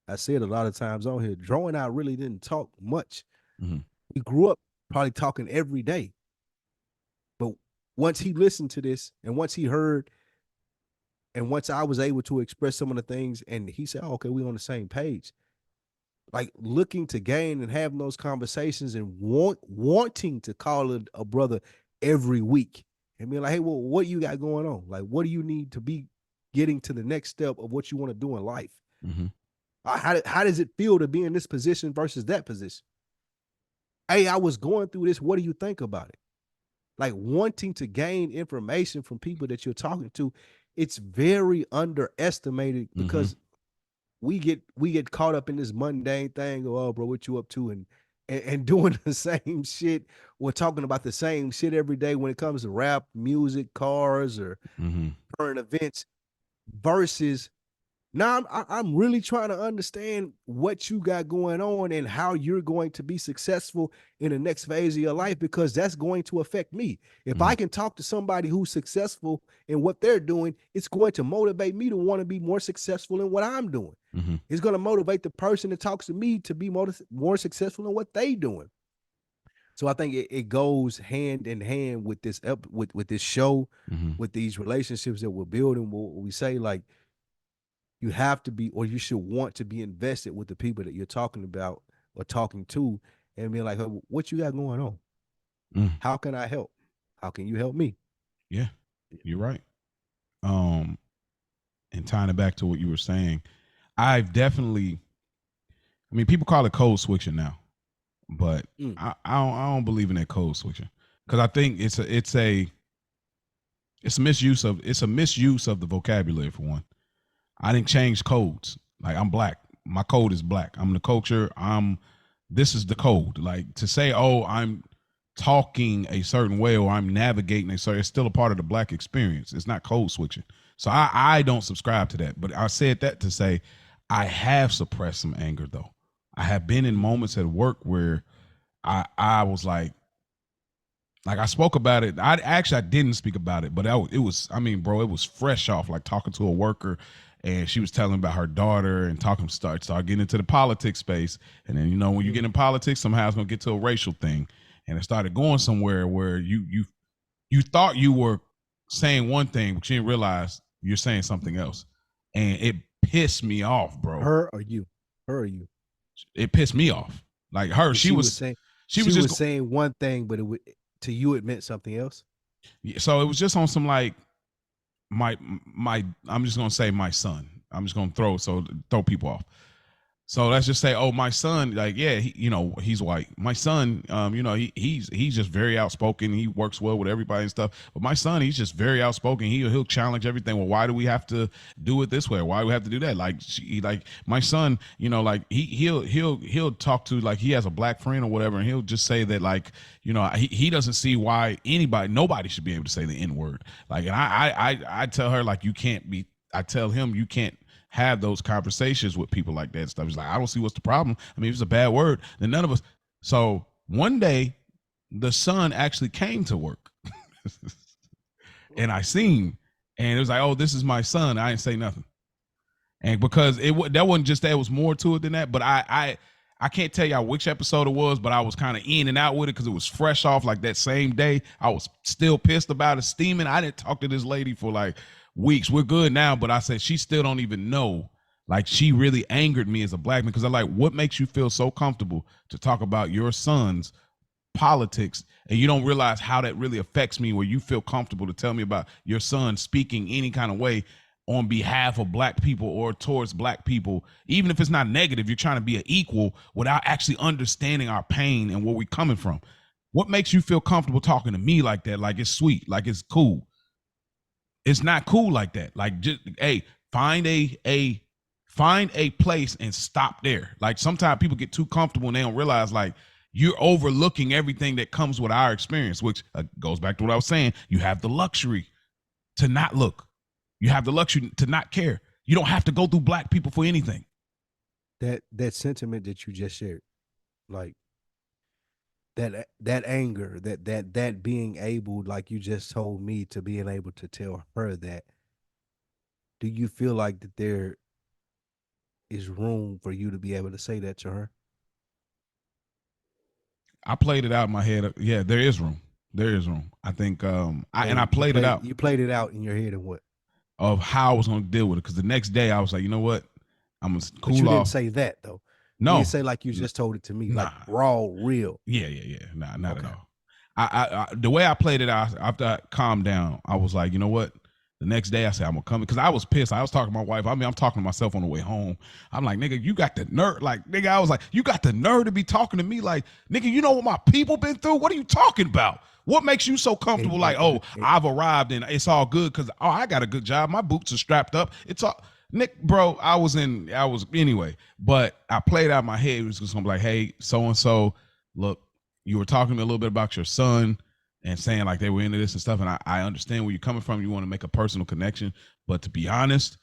I said a lot of times on here, Dro and I really didn't talk much. We grew up probably talking every day. But once he listened to this and once he heard and once I was able to express some of the things and he said, oh, okay, we're on the same page. Like looking to gain and having those conversations and wanting to call a brother every week and being like, hey, well, what you got going on? Like, what do you need to be getting to the next step of what you want to do in life? How does it feel to be in this position versus that position? Hey, I was going through this. What do you think about it? Like wanting to gain information from people that you're talking to, it's very underestimated because we get caught up in this mundane thing. Oh, bro, what you up to? And doing the same shit. We're talking about the same shit every day when it comes to rap, music, cars, or current events versus now I'm really trying to understand what you got going on and how you're going to be successful in the next phase of your life, because that's going to affect me. If I can talk to somebody who's successful in what they're doing, it's going to motivate me to want to be more successful in what I'm doing. It's going to motivate the person that talks to me to be more successful in what they doing. So I think it goes hand in hand with this with this show, with these relationships that we're building. What we say, like, you have to be, or you should want to be invested with the people that you're talking about or talking to, and be like, hey, what you got going on? How can I help? How can you help me? Yeah, you're right. And tying it back to what you were saying, I've definitely, I mean, people call it code switching now, but I don't believe in that code switching, because I think it's a misuse of the vocabulary, for one. I didn't change codes. Like, I'm black. My code is black. I'm the culture. I'm this is the code. Like to say, oh, I'm talking a certain way or I'm navigating a certain, it's still a part of the Black experience. It's not code switching. So I don't subscribe to that. But I said that to say I have suppressed some anger though. I have been in moments at work where I was like I spoke about it. I didn't speak about it, but it was, I mean, bro, it was fresh off, like talking to a worker and she was telling about her daughter and start getting into the politics space. And then, you know, when you get in politics, somehow it's going to get to a racial thing. And it started going somewhere where you thought you were saying one thing, but you didn't realize you're saying something else. And it pissed me off, bro. Her or you? Her or you? It pissed me off. Like her, she was saying, she was just saying one thing, but to you it meant something else. So it was just on some like my I'm just gonna say my son. I'm just gonna throw people off. So let's just say, oh, my son, like, yeah, you know, he's white. My son, you know, he's just very outspoken. He works well with everybody and stuff. But my son, he's just very outspoken. He'll challenge everything. Well, why do we have to do it this way? Why do we have to do that? Like, my son, you know, like he'll talk to, like, he has a Black friend or whatever, and he'll just say that, like, you know, he doesn't see why nobody should be able to say the N word. Like, and I tell her, like, I tell him you can't have those conversations with people like that and stuff. He's like, I don't see what's the problem. I mean, if it's a bad word, then none of us. So one day, the son actually came to work, and I seen, and it was like, oh, this is my son. I didn't say nothing, and because that wasn't just that, it was more to it than that. But I can't tell y'all which episode it was, but I was kind of in and out with it because it was fresh off. Like that same day, I was still pissed about it, steaming. I didn't talk to this lady for like weeks. We're good now, but I said she still don't even know. Like, she really angered me as a Black man because I'm like, what makes you feel so comfortable to talk about your son's politics and you don't realize how that really affects me, where you feel comfortable to tell me about your son speaking any kind of way on behalf of Black people or towards Black people, even if it's not negative. You're trying to be an equal without actually understanding our pain and where we're coming from. What makes you feel comfortable talking to me like that? Like, it's sweet, like it's cool. It's not cool like that. Like, just, hey, find a place and stop there. Like, sometimes people get too comfortable and they don't realize, like, you're overlooking everything that comes with our experience, which goes back to what I was saying. You have the luxury to not look. You have the luxury to not care. You don't have to go through Black people for anything. That sentiment that you just shared, like that anger, that being able, like you just told me, to being able to tell her that, do you feel like that there is room for you to be able to say that to her? I played it out in my head. Yeah, there is room. There is room. I think I played it out. You played it out in your head, and what? Of how I was going to deal with it. Because the next day I was like, you know what? I'm going to cool off. But you didn't say that, though. No. You didn't say like you just told it to me, like raw, real. Yeah. Nah, not at all. I the way I played it out, after I calmed down, I was like, you know what? The next day I said, I'm going to come, because I was pissed. I was talking to my wife. I mean, I'm talking to myself on the way home. I'm like, nigga, you got the nerve. Like, nigga, I was like, you got the nerve to be talking to me like, nigga, you know what my people been through? What are you talking about? What makes you so comfortable? Like, oh, I've arrived and it's all good because, oh, I got a good job. My boots are strapped up. It's all, Nick, bro, I was anyway, but I played out my head. It was just gonna be like, hey, so-and-so, look, you were talking to me a little bit about your son and saying like they were into this and stuff. And I understand where you're coming from. You want to make a personal connection. But to be honest,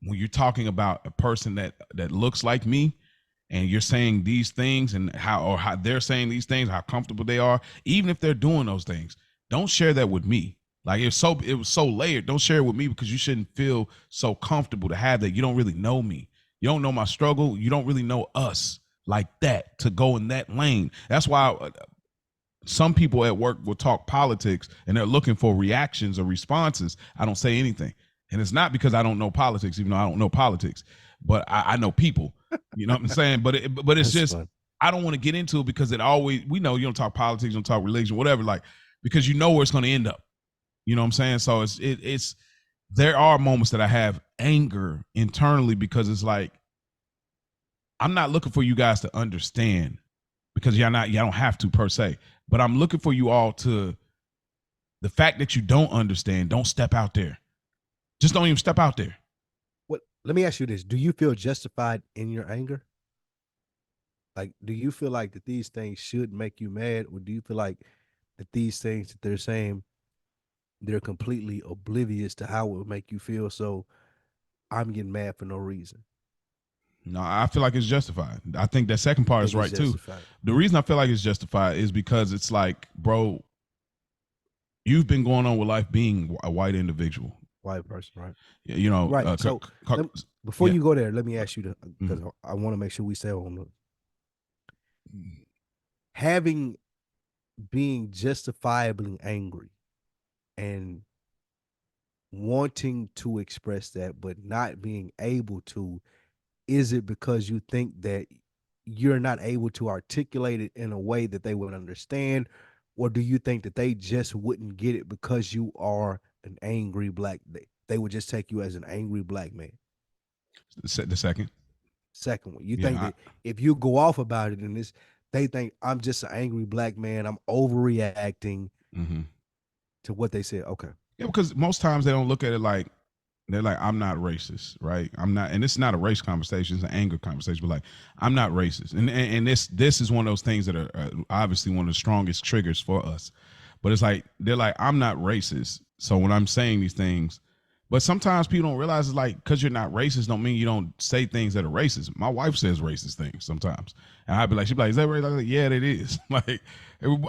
when you're talking about a person that looks like me, and you're saying these things and how they're saying these things, how comfortable they are, even if they're doing those things, don't share that with me. Like, it was so layered. Don't share it with me, because you shouldn't feel so comfortable to have that. You don't really know me. You don't know my struggle. You don't really know us like that to go in that lane. That's why some people at work will talk politics and they're looking for reactions or responses. I don't say anything. And it's not because I don't know politics, even though I don't know politics, but I know people. You know what I'm saying? But it's just fun. I don't want to get into it because we know you don't talk politics, you don't talk religion, whatever, like, because you know where it's going to end up. You know what I'm saying? So it's there are moments that I have anger internally, because it's like, I'm not looking for you guys to understand, because y'all don't have to per se, but I'm looking for you all to, the fact that you don't understand, don't step out there. Just don't even step out there. Let me ask you this. Do you feel justified in your anger? Like, do you feel like that these things should make you mad, or do you feel like that these things that they're saying, they're completely oblivious to how it would make you feel? So I'm getting mad for no reason. No, I feel like it's justified. I think that second part is Think it's right too. justified. The reason I feel like it's justified is because it's like, bro, you've been going on with life being a white individual. White person, right? You know, Right. So before yeah. you go there, let me ask you because Mhm. I want to make sure we stay on the having being justifiably angry and wanting to express that but not being able to. Is it because you think that you're not able to articulate it in a way that they would understand, or do you think that they just wouldn't get it because you are an angry black? They would just take you as an angry black man. The second. Second one, you think Yeah. that if you go off about it and this, they think I'm just an angry black man. I'm overreacting Mm-hmm. to what they said. Okay. Yeah, because most times they don't look at it like, they're like, I'm not racist, right? I'm not, and it's not a race conversation; it's an anger conversation. But like, I'm not racist, and this is one of those things that are obviously one of the strongest triggers for us. But it's like they're like, I'm not racist. So when I'm saying these things, but sometimes people don't realize it's like, because you're not racist don't mean you don't say things that are racist. My wife says racist things sometimes, and I'd be like, she'd be like, is that racist? Like, yeah, it is. Like,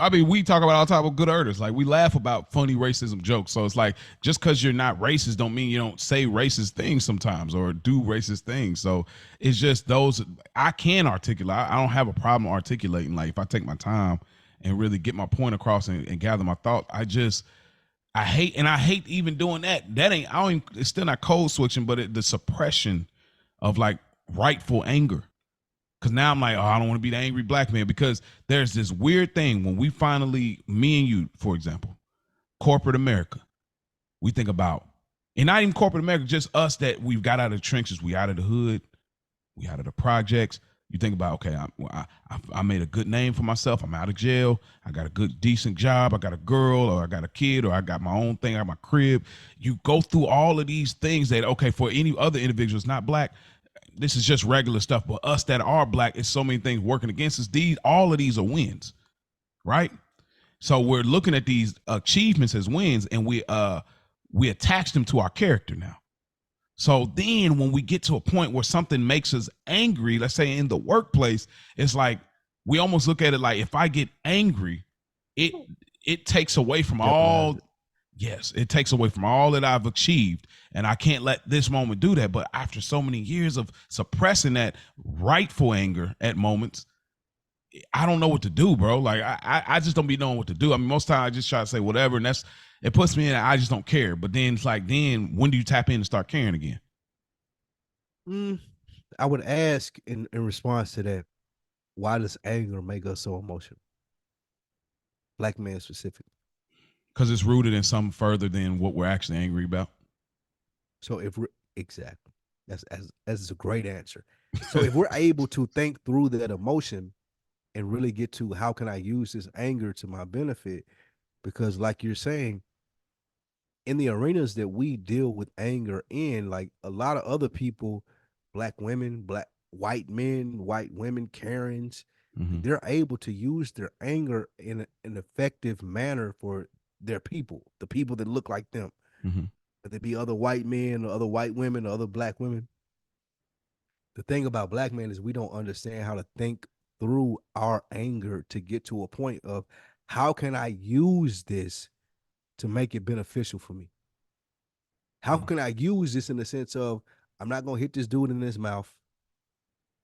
I mean, we talk about all the time with good earners. Like, we laugh about funny racism jokes. So it's like, just because you're not racist don't mean you don't say racist things sometimes or do racist things. So it's just those, I can articulate. I don't have a problem articulating. Like, if I take my time and really get my point across and gather my thought, I hate even doing that. That ain't, I don't even, it's still not code switching, but the suppression of like rightful anger. Cause now I'm like, oh, I don't want to be the angry black man, because there's this weird thing when we finally, me and you, for example, corporate America, we think about, and not even corporate America, just us, that we've got out of the trenches, we out of the hood, we out of the projects. You think about, okay, I made a good name for myself. I'm out of jail. I got a good, decent job. I got a girl, or I got a kid, or I got my own thing. I got my crib. You go through all of these things that, okay, for any other individuals not black, this is just regular stuff. But us that are black, it's so many things working against us. All of these are wins, right? So we're looking at these achievements as wins, and we attach them to our character now. So then when we get to a point where something makes us angry, let's say in the workplace, it's like we almost look at it like, if I get angry, it takes away from all. Yes, it takes away from all that I've achieved, and I can't let this moment do that. But after so many years of suppressing that rightful anger at moments, I don't know what to do, bro. Like, I just don't be knowing what to do. I mean, most times I just try to say whatever, and it puts me in, I just don't care. But then it's like, then when do you tap in and start caring again? I would ask in response to that, why does anger make us so emotional? Black man specifically. Because it's rooted in something further than what we're actually angry about. So if we're exactly, that's a great answer. So if we're able to think through that emotion and really get to how can I use this anger to my benefit, because like you're saying, in the arenas that we deal with anger in, like a lot of other people, black women, black white men, white women, Karens, they're able to use their anger in an effective manner for their people, the people that look like them. Whether it be other white men or other white women or other black women. The thing about black men is we don't understand how to think through our anger to get to a point of how can I use this to make it beneficial for me? How can I use this in the sense of I'm not gonna hit this dude in his mouth.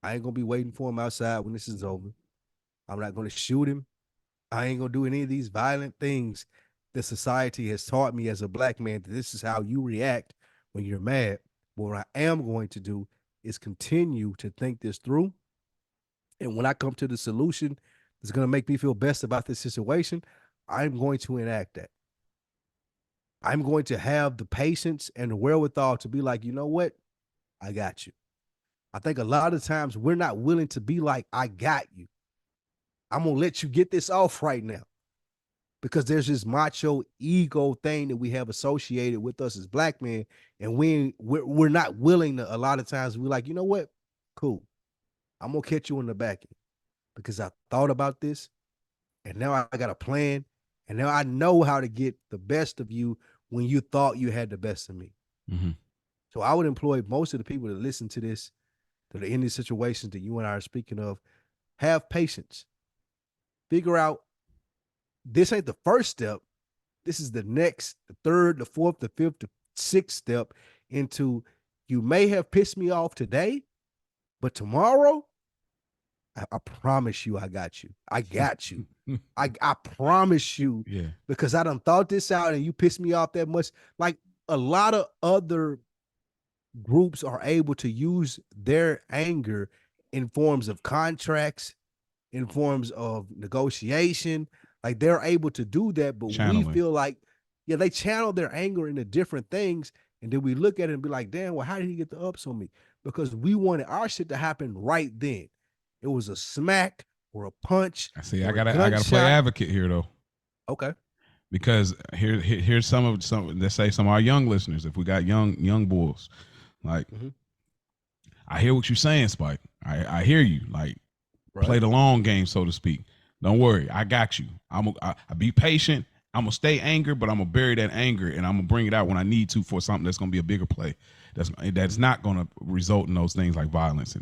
I ain't gonna be waiting for him outside when this is over. I'm not gonna shoot him. I ain't gonna do any of these violent things that society has taught me as a black man that this is how you react when you're mad. But what I am going to do is continue to think this through. And when I come to the solution that's going to make me feel best about this situation, I'm going to enact that. I'm going to have the patience and the wherewithal to be like, you know what? I got you. I think a lot of times we're not willing to be like, I got you. I'm going to let you get this off right now. Because there's this macho ego thing that we have associated with us as black men, and we're not willing to. A lot of times we're like, you know what, cool, I'm gonna catch you in the back end. because I thought about this and now I got a plan and now I know how to get the best of you when you thought you had the best of me. Mm-hmm. So I would employ most of the people that listen to this, that are in these situations that you and I are speaking of, have patience. Figure out this ain't the first step. This is the next, the third, the fourth, the fifth, the sixth step into you may have pissed me off today, but tomorrow, I promise you I got you. I got you. I promise you, Yeah. because I done thought this out and you pissed me off that much. Like a lot of other groups are able to use their anger in forms of contracts, in forms of negotiation. Like they're able to do that, but we Channeling. feel like, yeah, they channel their anger into different things. And then we look at it and be like, damn, well, how did he get the ups on me? Because we wanted our shit to happen right then. It was a smack or a punch I see. or a I gotta play gunshot. advocate here though, Okay. because here's some let's say some of our young listeners. If we got young bulls, like I hear what you're saying, Spike. I hear you. Like play the long game, so to speak. Don't worry, I got you. I be patient. I'm gonna stay angry, but I'm gonna bury that anger and I'm gonna bring it out when I need to for something that's gonna be a bigger play. That's not gonna result in those things like violence.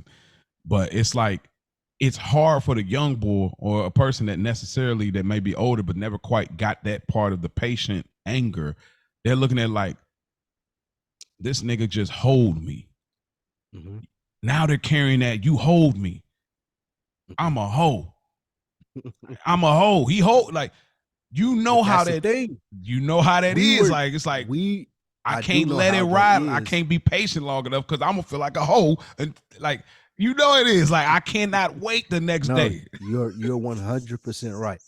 But it's like it's hard for the young bull or a person that necessarily that may be older but never quite got that part of the patient anger. They're looking at like this nigga just hold me. Now they're carrying that you hold me. I'm a hoe. I'm a hoe. He hold like you know how that thing. You know how that is. Like it's like I can't let it ride. I can't be patient long enough because I'm gonna feel like a hoe. And like you know it is. Like I cannot wait the next day. You're 100% right.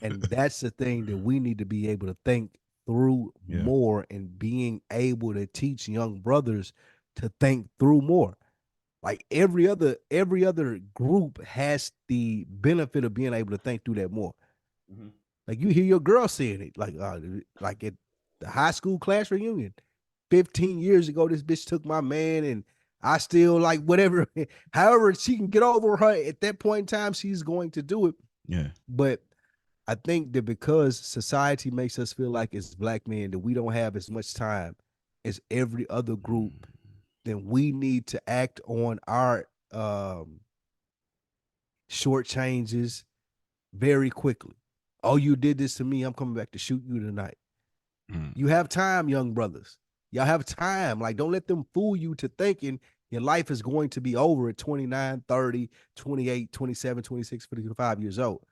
And that's the thing that we need to be able to think through more, and being able to teach young brothers to think through more. Like every other group has the benefit of being able to think through that more. Like you hear your girl saying it, like at the high school class reunion, 15 years ago, this bitch took my man, and I still like whatever, however she can get over her at that point in time, she's going to do it. Yeah. But I think that because society makes us feel like as black men that we don't have as much time as every other group, then we need to act on our short changes very quickly. Oh, you did this to me, I'm coming back to shoot you tonight. You have time, young brothers. Y'all have time. Like, don't let them fool you to thinking your life is going to be over at 29, 30, 28, 27, 26, 55 years old.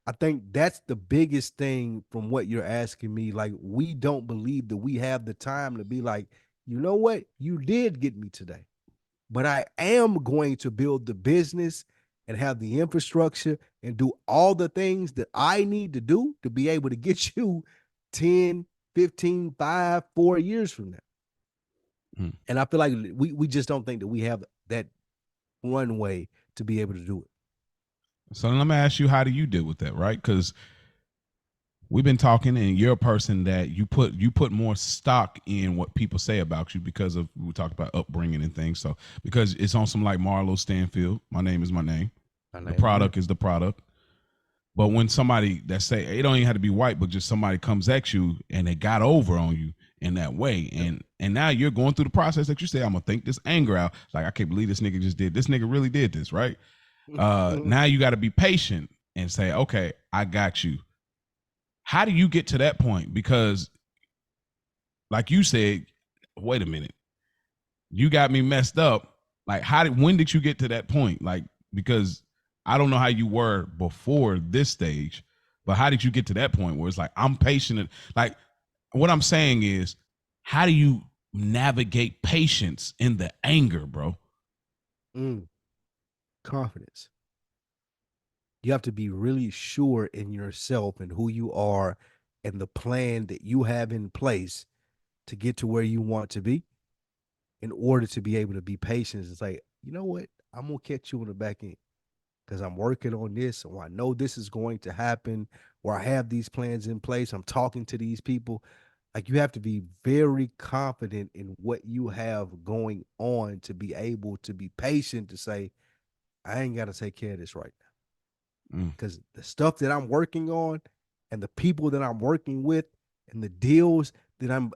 I think that's the biggest thing from what you're asking me. Like, we don't believe that we have the time to be like, you know what? You did get me today, but I am going to build the business and have the infrastructure and do all the things that I need to do to be able to get you 10, 15, 5, 4 years from now. And I feel like we just don't think that we have that runway to be able to do it. So let me ask you, how do you deal with that, right? Because we've been talking, and you're a person that you put more stock in what people say about you because of we talked about upbringing and things. So because it's on some like Marlo Stanfield, my name is my name. The product is the product. But when somebody that say it don't even have to be white, but just somebody comes at you and they got over on you in that way, and now you're going through the process that you say, I'm gonna think this anger out. Like I can't believe this nigga just did. This nigga really did this, right? Now you got to be patient and say, okay, I got you. How do you get to that point? Because like you said, wait a minute, you got me messed up. Like when did you get to that point? Like, because I don't know how you were before this stage, but how did you get to that point where it's like, I'm patient? Like what I'm saying is, how do you navigate patience in the anger, bro? Confidence. You have to be really sure in yourself and who you are and the plan that you have in place to get to where you want to be, in order to be able to be patient and say, you know what, I'm going to catch you on the back end because I'm working on this, or I know this is going to happen, or I have these plans in place. I'm talking to these people. Like, you have to be very confident in what you have going on to be able to be patient to say, I ain't got to take care of this right now. because the stuff that I'm working on and the people that I'm working with and the deals that I'm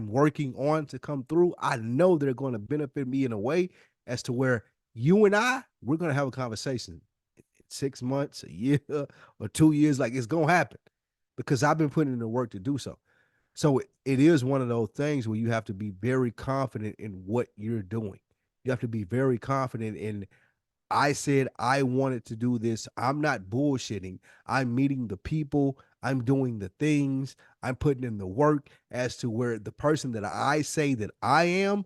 working on to come through, I know they're going to benefit me in a way as to where you and we're going to have a conversation in 6 months, a year, or 2 years. Like, it's going to happen because I've been putting in the work to do so. So it is one of those things where you have to be very confident in what you're doing. You have to be very confident in, I said I wanted to do this. I'm not bullshitting. I'm meeting the people. I'm doing the things. I'm putting in the work as to where the person that I say that I am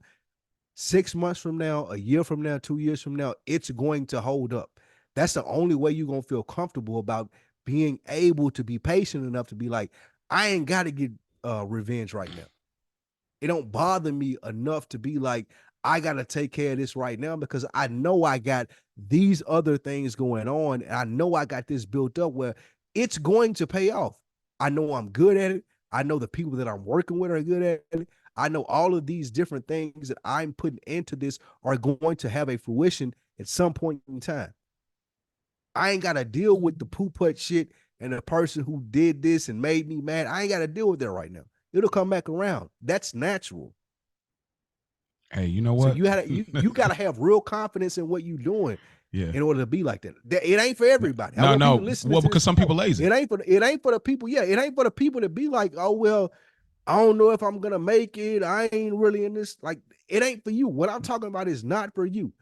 6 months from now, a year from now, 2 years from now, it's going to hold up. That's the only way you're going to feel comfortable about being able to be patient enough to be like, I ain't got to get revenge right now. It don't bother me enough to be like, I got to take care of this right now because I know I got these other things going on. And I know I got this built up where it's going to pay off. I know I'm good at it. I know the people that I'm working with are good at it. I know all of these different things that I'm putting into this are going to have a fruition at some point in time. I ain't got to deal with the poo-put shit and the person who did this and made me mad. I ain't got to deal with that right now. It'll come back around. That's natural. Hey, you know what? So you got to have real confidence in what you're doing, in order to be like that. It ain't for everybody. No. Well, because some people lazy. It ain't for the people. Yeah, it ain't for the people to be like, oh well, I don't know if I'm gonna make it. I ain't really in this. Like, it ain't for you. What I'm talking about is not for you.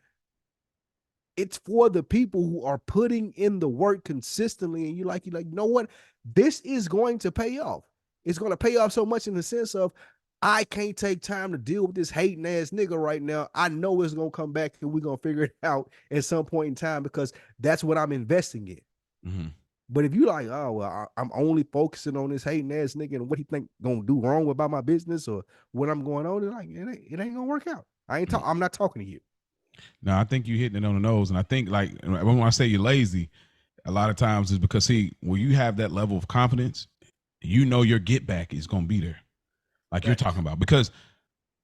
It's for the people who are putting in the work consistently, and you know what? This is going to pay off. It's going to pay off so much in the sense of, I can't take time to deal with this hating ass nigga right now. I know it's going to come back and we're going to figure it out at some point in time because that's what I'm investing in. Mm-hmm. But if you like, oh, well, I'm only focusing on this hating ass nigga and what he think going to do wrong about my business or what I'm going on, like, it ain't going to work out. I'm not talking to you. No, I think you're hitting it on the nose. And I think, like, when I say you're lazy, a lot of times is because, when you have that level of confidence, you know your get back is going to be there. Like you're talking about. Because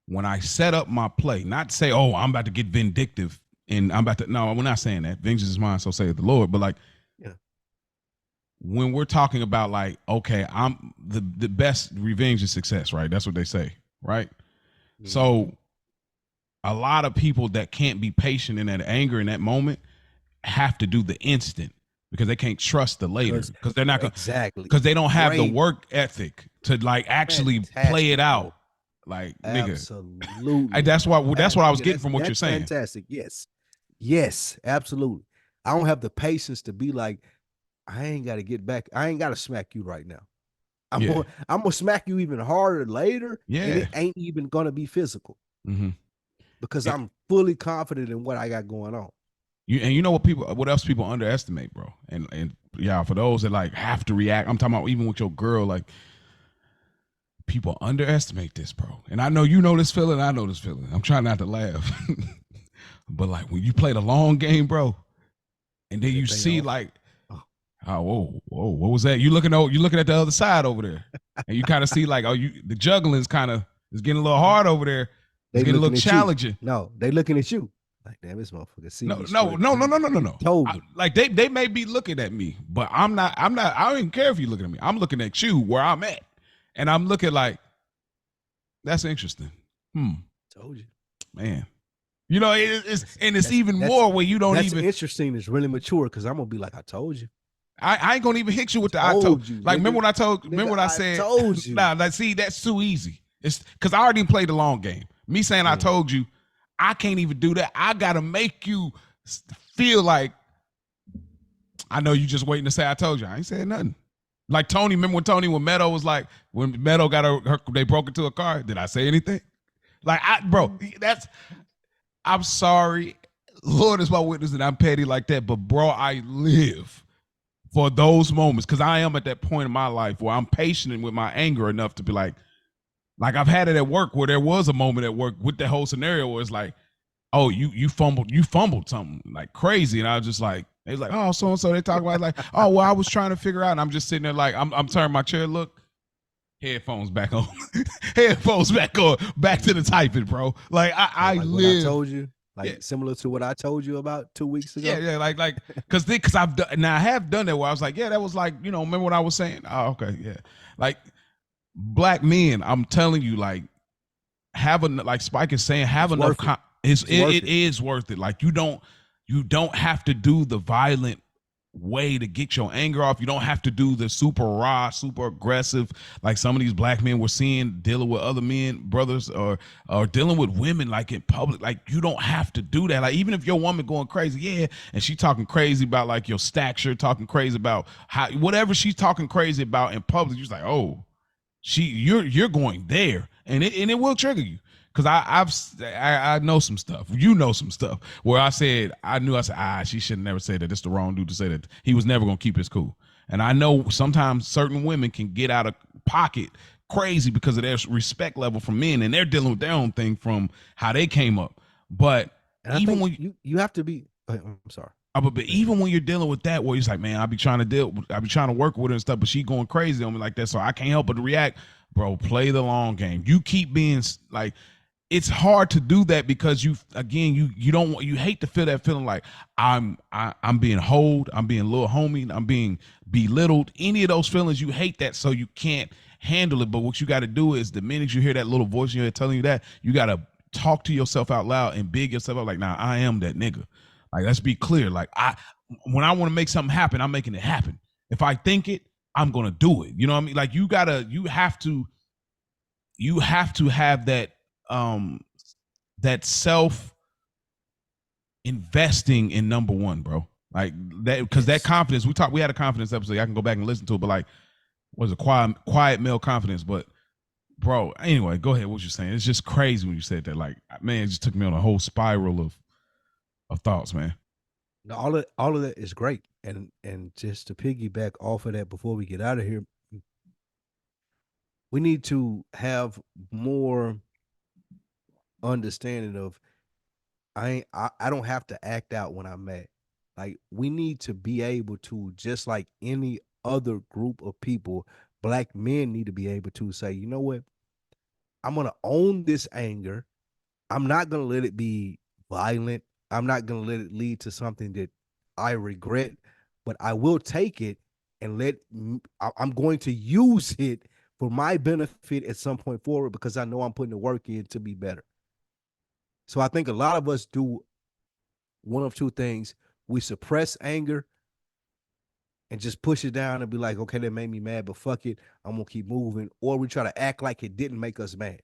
when I set up my play, not say, oh, I'm about to get vindictive and I'm about to, no, we're not saying that. Vengeance is mine, so saith the Lord. But like, when we're talking about like, okay, I'm the best revenge is success, right? That's what they say, right? Mm-hmm. So a lot of people that can't be patient in that anger in that moment have to do the instant because they can't trust the later because they're not going because they don't have the work ethic to like actually play it out. Like, absolutely. Nigga. That's what I was getting from what you're saying. Fantastic. Yes, absolutely. I don't have the patience to be like, I ain't got to get back. I ain't got to smack you right now. I'm going to smack you even harder later. Yeah. And it ain't even going to be physical. Mm-hmm. Because I'm fully confident in what I got going on. You know what else people underestimate, bro? And for those that like have to react, I'm talking about even with your girl, like people underestimate this, bro. And I know you know this feeling, I know this feeling. I'm trying not to laugh. But like when you play the long game, bro, and then you see like, whoa, what was that? You looking at the other side over there. And you kind of see like, the juggling's kind of is getting a little hard over there. It's getting a little challenging. No, they looking at you. Like, damn, this motherfucker see No. Like they may be looking at me, but I'm not, I don't even care if you're looking at me. I'm looking at you where I'm at. And I'm looking like, that's interesting. Told you. Man. You know, it's even more where you don't even. That's interesting. It's really mature because I'm going to be like, I told you. I ain't going to even hit you with the I told you. Like, remember what I said? I told you. Nah, like, see, that's too easy. It's because I already played the long game. Me saying I told you, I can't even do that. I got to make you feel like I know you just waiting to say I told you. I ain't saying nothing. Like Tony, remember when Meadow was like, when Meadow got they broke into a car, did I say anything? Like, I'm sorry. Lord is my witness that I'm petty like that, but bro, I live for those moments because I am at that point in my life where I'm patient with my anger enough to be like I've had it at work where there was a moment at work with the whole scenario where it's like, oh, you fumbled something like crazy. And I was just like, they was like, oh, so-and-so, they talk about it like, oh, well, I was trying to figure out. And I'm just sitting there like, I'm turning my chair, look, headphones back on, back to the typing, bro. Like I live. I told you. Like similar to what I told you about 2 weeks ago. Yeah, like because I've done now. I have done that where I was like, yeah, that was like, remember what I was saying? Oh, okay, yeah. Like black men, I'm telling you, like like Spike is saying, have It's enough. worth it. It is worth it. Like you don't have to do the violent way to get your anger off. You don't have to do the super raw, super aggressive, like some of these black men we're seeing dealing with other men, brothers, or dealing with women like in public. Like you don't have to do that. Like even if your woman going crazy, yeah, and she talking crazy about like your stature, talking crazy about how whatever she's talking crazy about in public, you're just like, oh, you're going there, and it will trigger you. Cause I know some stuff. You know some stuff where I said she should never say that. It's the wrong dude to say that. He was never gonna keep his cool. And I know sometimes certain women can get out of pocket crazy because of their respect level from men, and they're dealing with their own thing from how they came up. But even when you have to be, I'm sorry. But even when you're dealing with that, where he's like, man, I be trying to work with her and stuff, but she going crazy on me like that, so I can't help but to react. Bro, play the long game. You keep being like. It's hard to do that because you hate to feel that feeling like I'm being holed, I'm being little homie, I'm being belittled. Any of those feelings, you hate that, so you can't handle it. But what you got to do is the minute you hear that little voice in your head telling you that, you got to talk to yourself out loud and big yourself up like, nah, I am that nigga. Like, let's be clear. Like when I want to make something happen, I'm making it happen. If I think it, I'm gonna do it. You know what I mean? Like you have to have that that self investing in number one, bro. Like that, because that confidence, we had a confidence episode. I can go back and listen to it, but like, what is it, quiet male confidence? But bro, anyway, go ahead. What you're saying? It's just crazy when you said that. Like, man, it just took me on a whole spiral of thoughts, man. All of that is great, and just to piggyback off of that before we get out of here, we need to have more understanding of I don't have to act out when I'm mad. Like we need to be able to, just like any other group of people, black men need to be able to say, you know what? I'm gonna own this anger. I'm not gonna let it be violent. I'm not gonna let it lead to something that I regret, but I will take it and I'm going to use it for my benefit at some point forward because I know I'm putting the work in to be better. So I think a lot of us do one of two things. We suppress anger and just push it down and be like, okay, that made me mad, but fuck it, I'm gonna keep moving. Or we try to act like it didn't make us mad.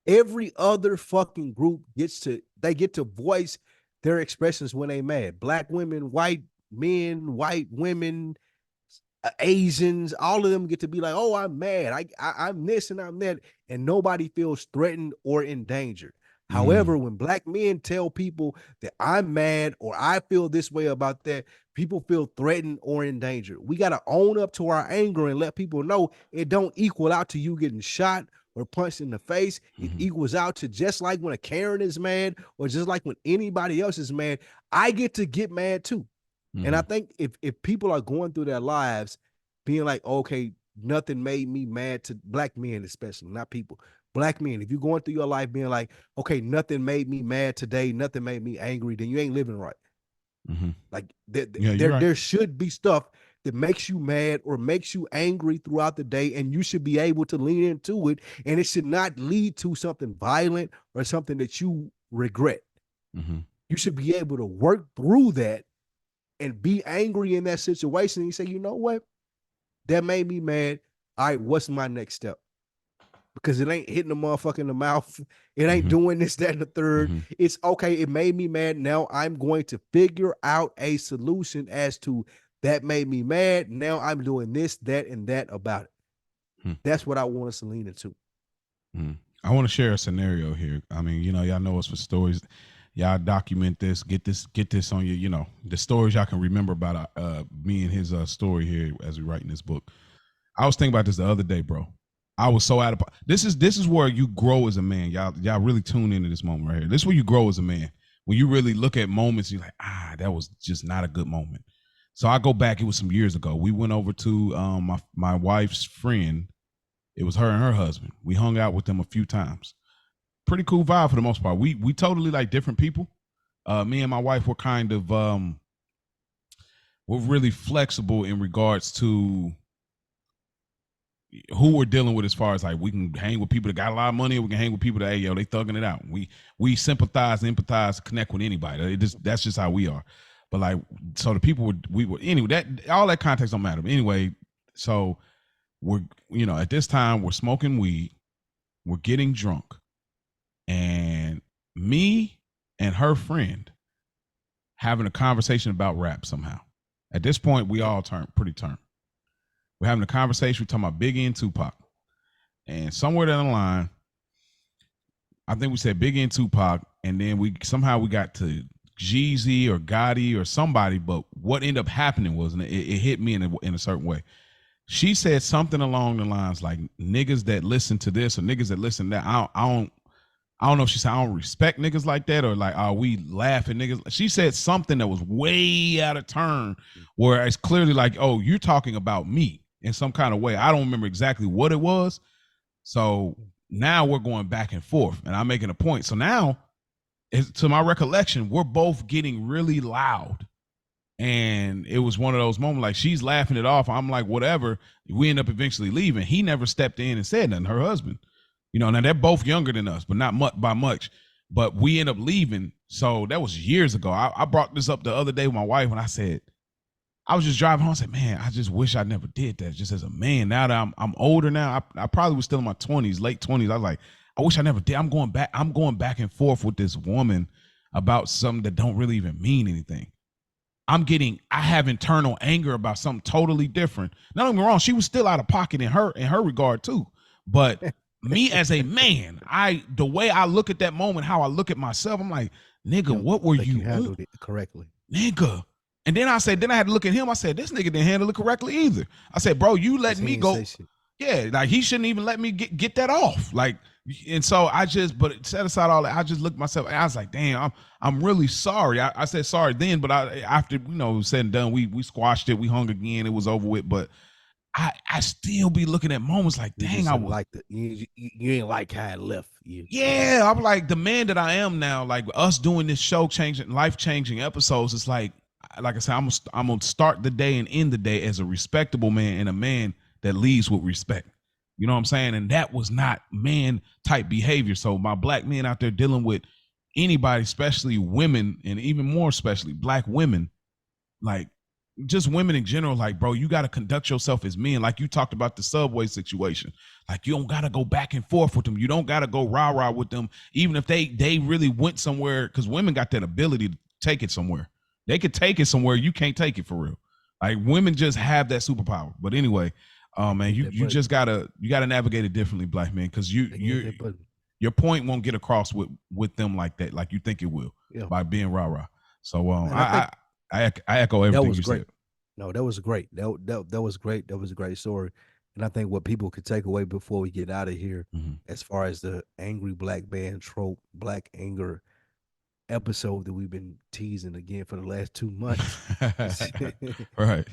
Every other fucking group get to voice their expressions when they mad. Black women, white men, white women, Asians, all of them get to be like, oh, I'm mad. I'm this and I'm that. And nobody feels threatened or endangered. However, when black men tell people that I'm mad or I feel this way about that, people feel threatened or endangered. We got to own up to our anger and let people know it don't equal out to you getting shot or punched in the face. It equals out to just like when a Karen is mad or just like when anybody else is mad, I get to get mad too. And I think if people are going through their lives being like, okay, nothing made me mad, to black men especially, not people, black men, if you're going through your life being like, okay, nothing made me mad today, nothing made me angry, then you ain't living right. Like there should be stuff that makes you mad or makes you angry throughout the day, and you should be able to lean into it, and it should not lead to something violent or something that you regret. You should be able to work through that and be angry in that situation and you say, you know what? That made me mad. All right, what's my next step? Because it ain't hitting the motherfucker in the mouth. It ain't doing this, that, and the third. It's okay. It made me mad. Now I'm going to figure out a solution as to that made me mad. Now I'm doing this, that, and that about it. That's what I want us to lean into. I want to share a scenario here. I mean, y'all know us for stories. Y'all document this, get this on your, the stories y'all can remember about me and his story here as we writing this book. I was thinking about this the other day, bro. I was so out of this is where you grow as a man. Y'all really tune into this moment right here. This is where you grow as a man. When you really look at moments, you're like, that was just not a good moment. So I go back, it was some years ago. We went over to my wife's friend. It was her and her husband. We hung out with them a few times. pretty cool vibe for the most part. We totally like different people. Me and my wife were kind of we're really flexible in regards to who we're dealing with, as far as like we can hang with people that got a lot of money, or we can hang with people that, hey, yo, they thugging it out. We sympathize, empathize, connect with anybody. That's just how we are. But like, so the people we were anyway, that all that context don't matter. But anyway, so we're, at this time we're smoking weed, we're getting drunk, and me and her friend having a conversation about rap somehow. At this point, we all pretty turned. We're having a conversation. We're talking about Biggie and Tupac. And somewhere down the line, I think we said Biggie and Tupac, and then we got to Jeezy or Gotti or somebody, but what ended up happening was, and it hit me in a certain way. She said something along the lines like, niggas that listen to this or niggas that listen to that, I don't know if she said, I don't respect niggas like that, or like, oh, we laugh at niggas. She said something that was way out of turn, where it's clearly like, oh, you're talking about me in some kind of way. I don't remember exactly what it was. So now we're going back and forth, and I'm making a point. So now, to my recollection, we're both getting really loud. And it was one of those moments, like, she's laughing it off. I'm like, whatever. We end up eventually leaving. He never stepped in and said nothing, her husband. Now they're both younger than us, but not by much. But we end up leaving. So that was years ago. I brought this up the other day with my wife, and I said, I was just driving home. I said, man, I just wish I never did that, just as a man. Now that I'm older now, I probably was still in my 20s, late 20s. I was like, I wish I never did. I'm going back and forth with this woman about something that don't really even mean anything. I have internal anger about something totally different. Not get me wrong, she was still out of pocket in her regard too. But me as a man, the way I look at that moment, how I look at myself, I'm like, nigga, what were you handled it correctly, nigga? And then I had to look at him. I said, this nigga didn't handle it correctly either. I said, bro, you letting me go. Yeah, like, he shouldn't even let me get that off. Like, and so but set aside all that, I just looked at myself, and I was like, damn, I'm really sorry. I said sorry then, but after said and done, we squashed it, we hung again, it was over with. But I still be looking at moments like, dang, I was like you ain't like how it left you. Yeah, I'm like, the man that I am now, like us doing this show, life changing episodes. It's like I said, I'm gonna start the day and end the day as a respectable man, and a man that leads with respect. You know what I'm saying? And that was not man type behavior. So my black men out there dealing with anybody, especially women, and even more especially black women, like just women in general, like, bro, you got to conduct yourself as men. Like you talked about the subway situation. Like, you don't got to go back and forth with them. You don't got to go rah-rah with them, even if they really went somewhere, because women got that ability to take it somewhere. They could take it somewhere. You can't take it for real. Like, women just have that superpower. But anyway, man, you just gotta navigate it differently, black man, because your point won't get across with them like that, like you think it will, by being rah-rah. So I echo everything you said. No, that was great. That was great. That was a great story. And I think what people could take away before we get out of here, as far as the angry black man trope, black anger episode that we've been teasing again for the last 2 months. Right.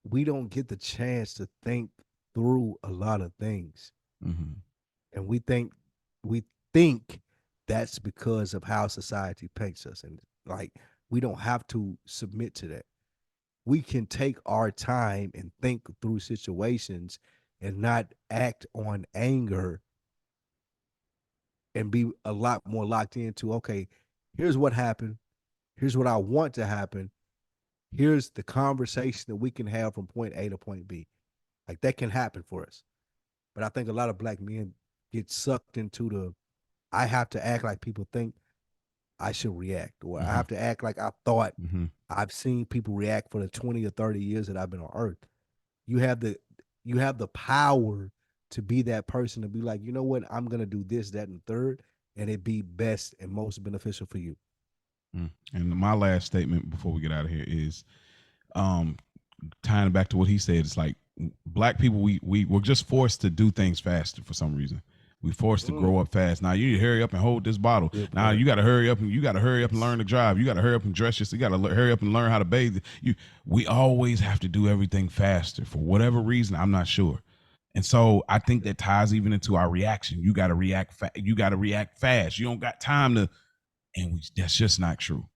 We don't get the chance to think through a lot of things. And we think that's because of how society paints us. And like, we don't have to submit to that. We can take our time and think through situations and not act on anger, and be a lot more locked into, okay, here's what happened. Here's what I want to happen. Here's the conversation that we can have from point A to point B. Like, that can happen for us. But I think a lot of black men get sucked into I have to act like people think I should react, or I have to act like I thought I've seen people react for the 20 or 30 years that I've been on earth. You have the power to be that person, to be like, you know what, I'm going to do this, that, and third, and it be best and most beneficial for you. And my last statement before we get out of here is tying back to what he said. It's like, black people, we're just forced to do things faster for some reason. We forced to grow up fast. Now you need to hurry up and hold this bottle. Now you got to hurry up and learn to drive. You got to hurry up and dress yourself. You got to hurry up and learn how to bathe. We always have to do everything faster for whatever reason. I'm not sure. And so I think that ties even into our reaction. You got to react. You got to react fast. You don't got time to. And that's just not true.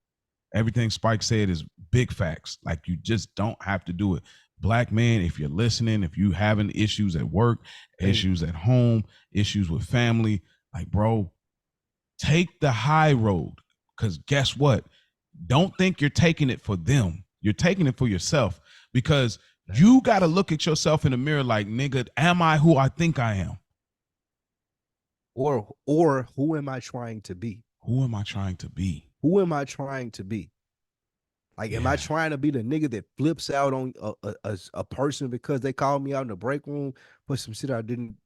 Everything Spike said is big facts. Like, you just don't have to do it. Black man, if you're listening, if you having issues at work, issues at home, issues with family, like, bro, take the high road. Because guess what? Don't think you're taking it for them. You're taking it for yourself, because you got to look at yourself in the mirror like, nigga, am I who I think I am? Or who am I trying to be? Who am I trying to be? Who am I trying to be? Like, am I trying to be the nigga that flips out on a person because they called me out in the break room for some shit I didn't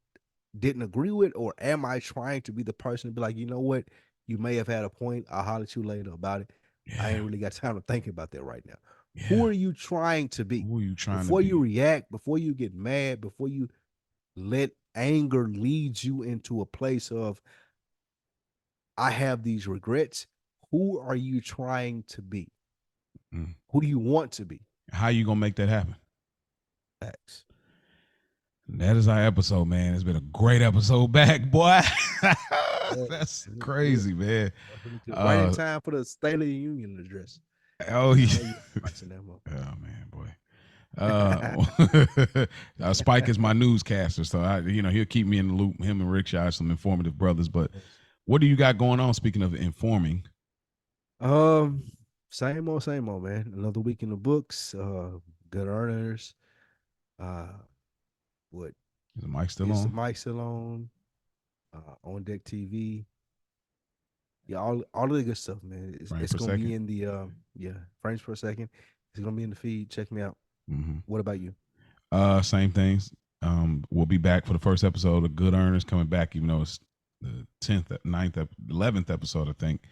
agree with? Or am I trying to be the person to be like, you know what? You may have had a point. I'll holler at you later about it. Yeah. I ain't really got time to think about that right now. Yeah. Who are you trying to be? Who are you trying before to be? You react, before you get mad, before you let anger lead you into a place of, I have these regrets. Who are you trying to be? Who do you want to be? How you gonna make that happen? Facts. That is our episode, man. It's been a great episode back, boy. That's crazy, man. Right in time for the State of the Union address. Oh, yeah. Oh, man, boy. Spike is my newscaster, so he'll keep me in the loop. Him and Rick are some informative brothers. But what do you got going on? Speaking of informing, same old, man. Another week in the books. Good earners. What is the mic still on? The mic still on? On Deck TV. Yeah, all of the good stuff, man. It's gonna be in the frames per second. It's gonna be in the feed. Check me out. Mm-hmm. What about you? Same things. We'll be back for the first episode of Good Earners, coming back, even though it's the 10th, 9th, 11th episode, I think.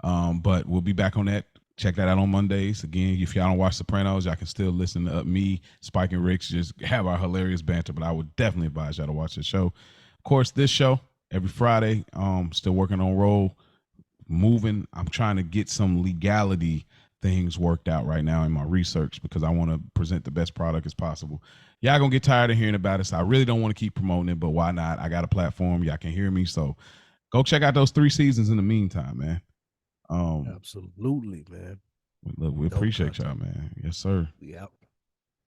But we'll be back on that. Check that out on Mondays. Again, if y'all don't watch Sopranos, y'all can still listen to me, Spike, and Rick just have our hilarious banter. But I would definitely advise y'all to watch the show. Of course, this show every Friday. Still working on roll, moving. I'm trying to get some legality things worked out right now in my research, because I want to present the best product as possible. Y'all gonna get tired of hearing about it, so I really don't want to keep promoting it, but why not? I got a platform. Y'all can hear me, so go check out those 3 seasons in the meantime, man. Absolutely, man. Look, we appreciate y'all, man. Yes, sir. Yeah.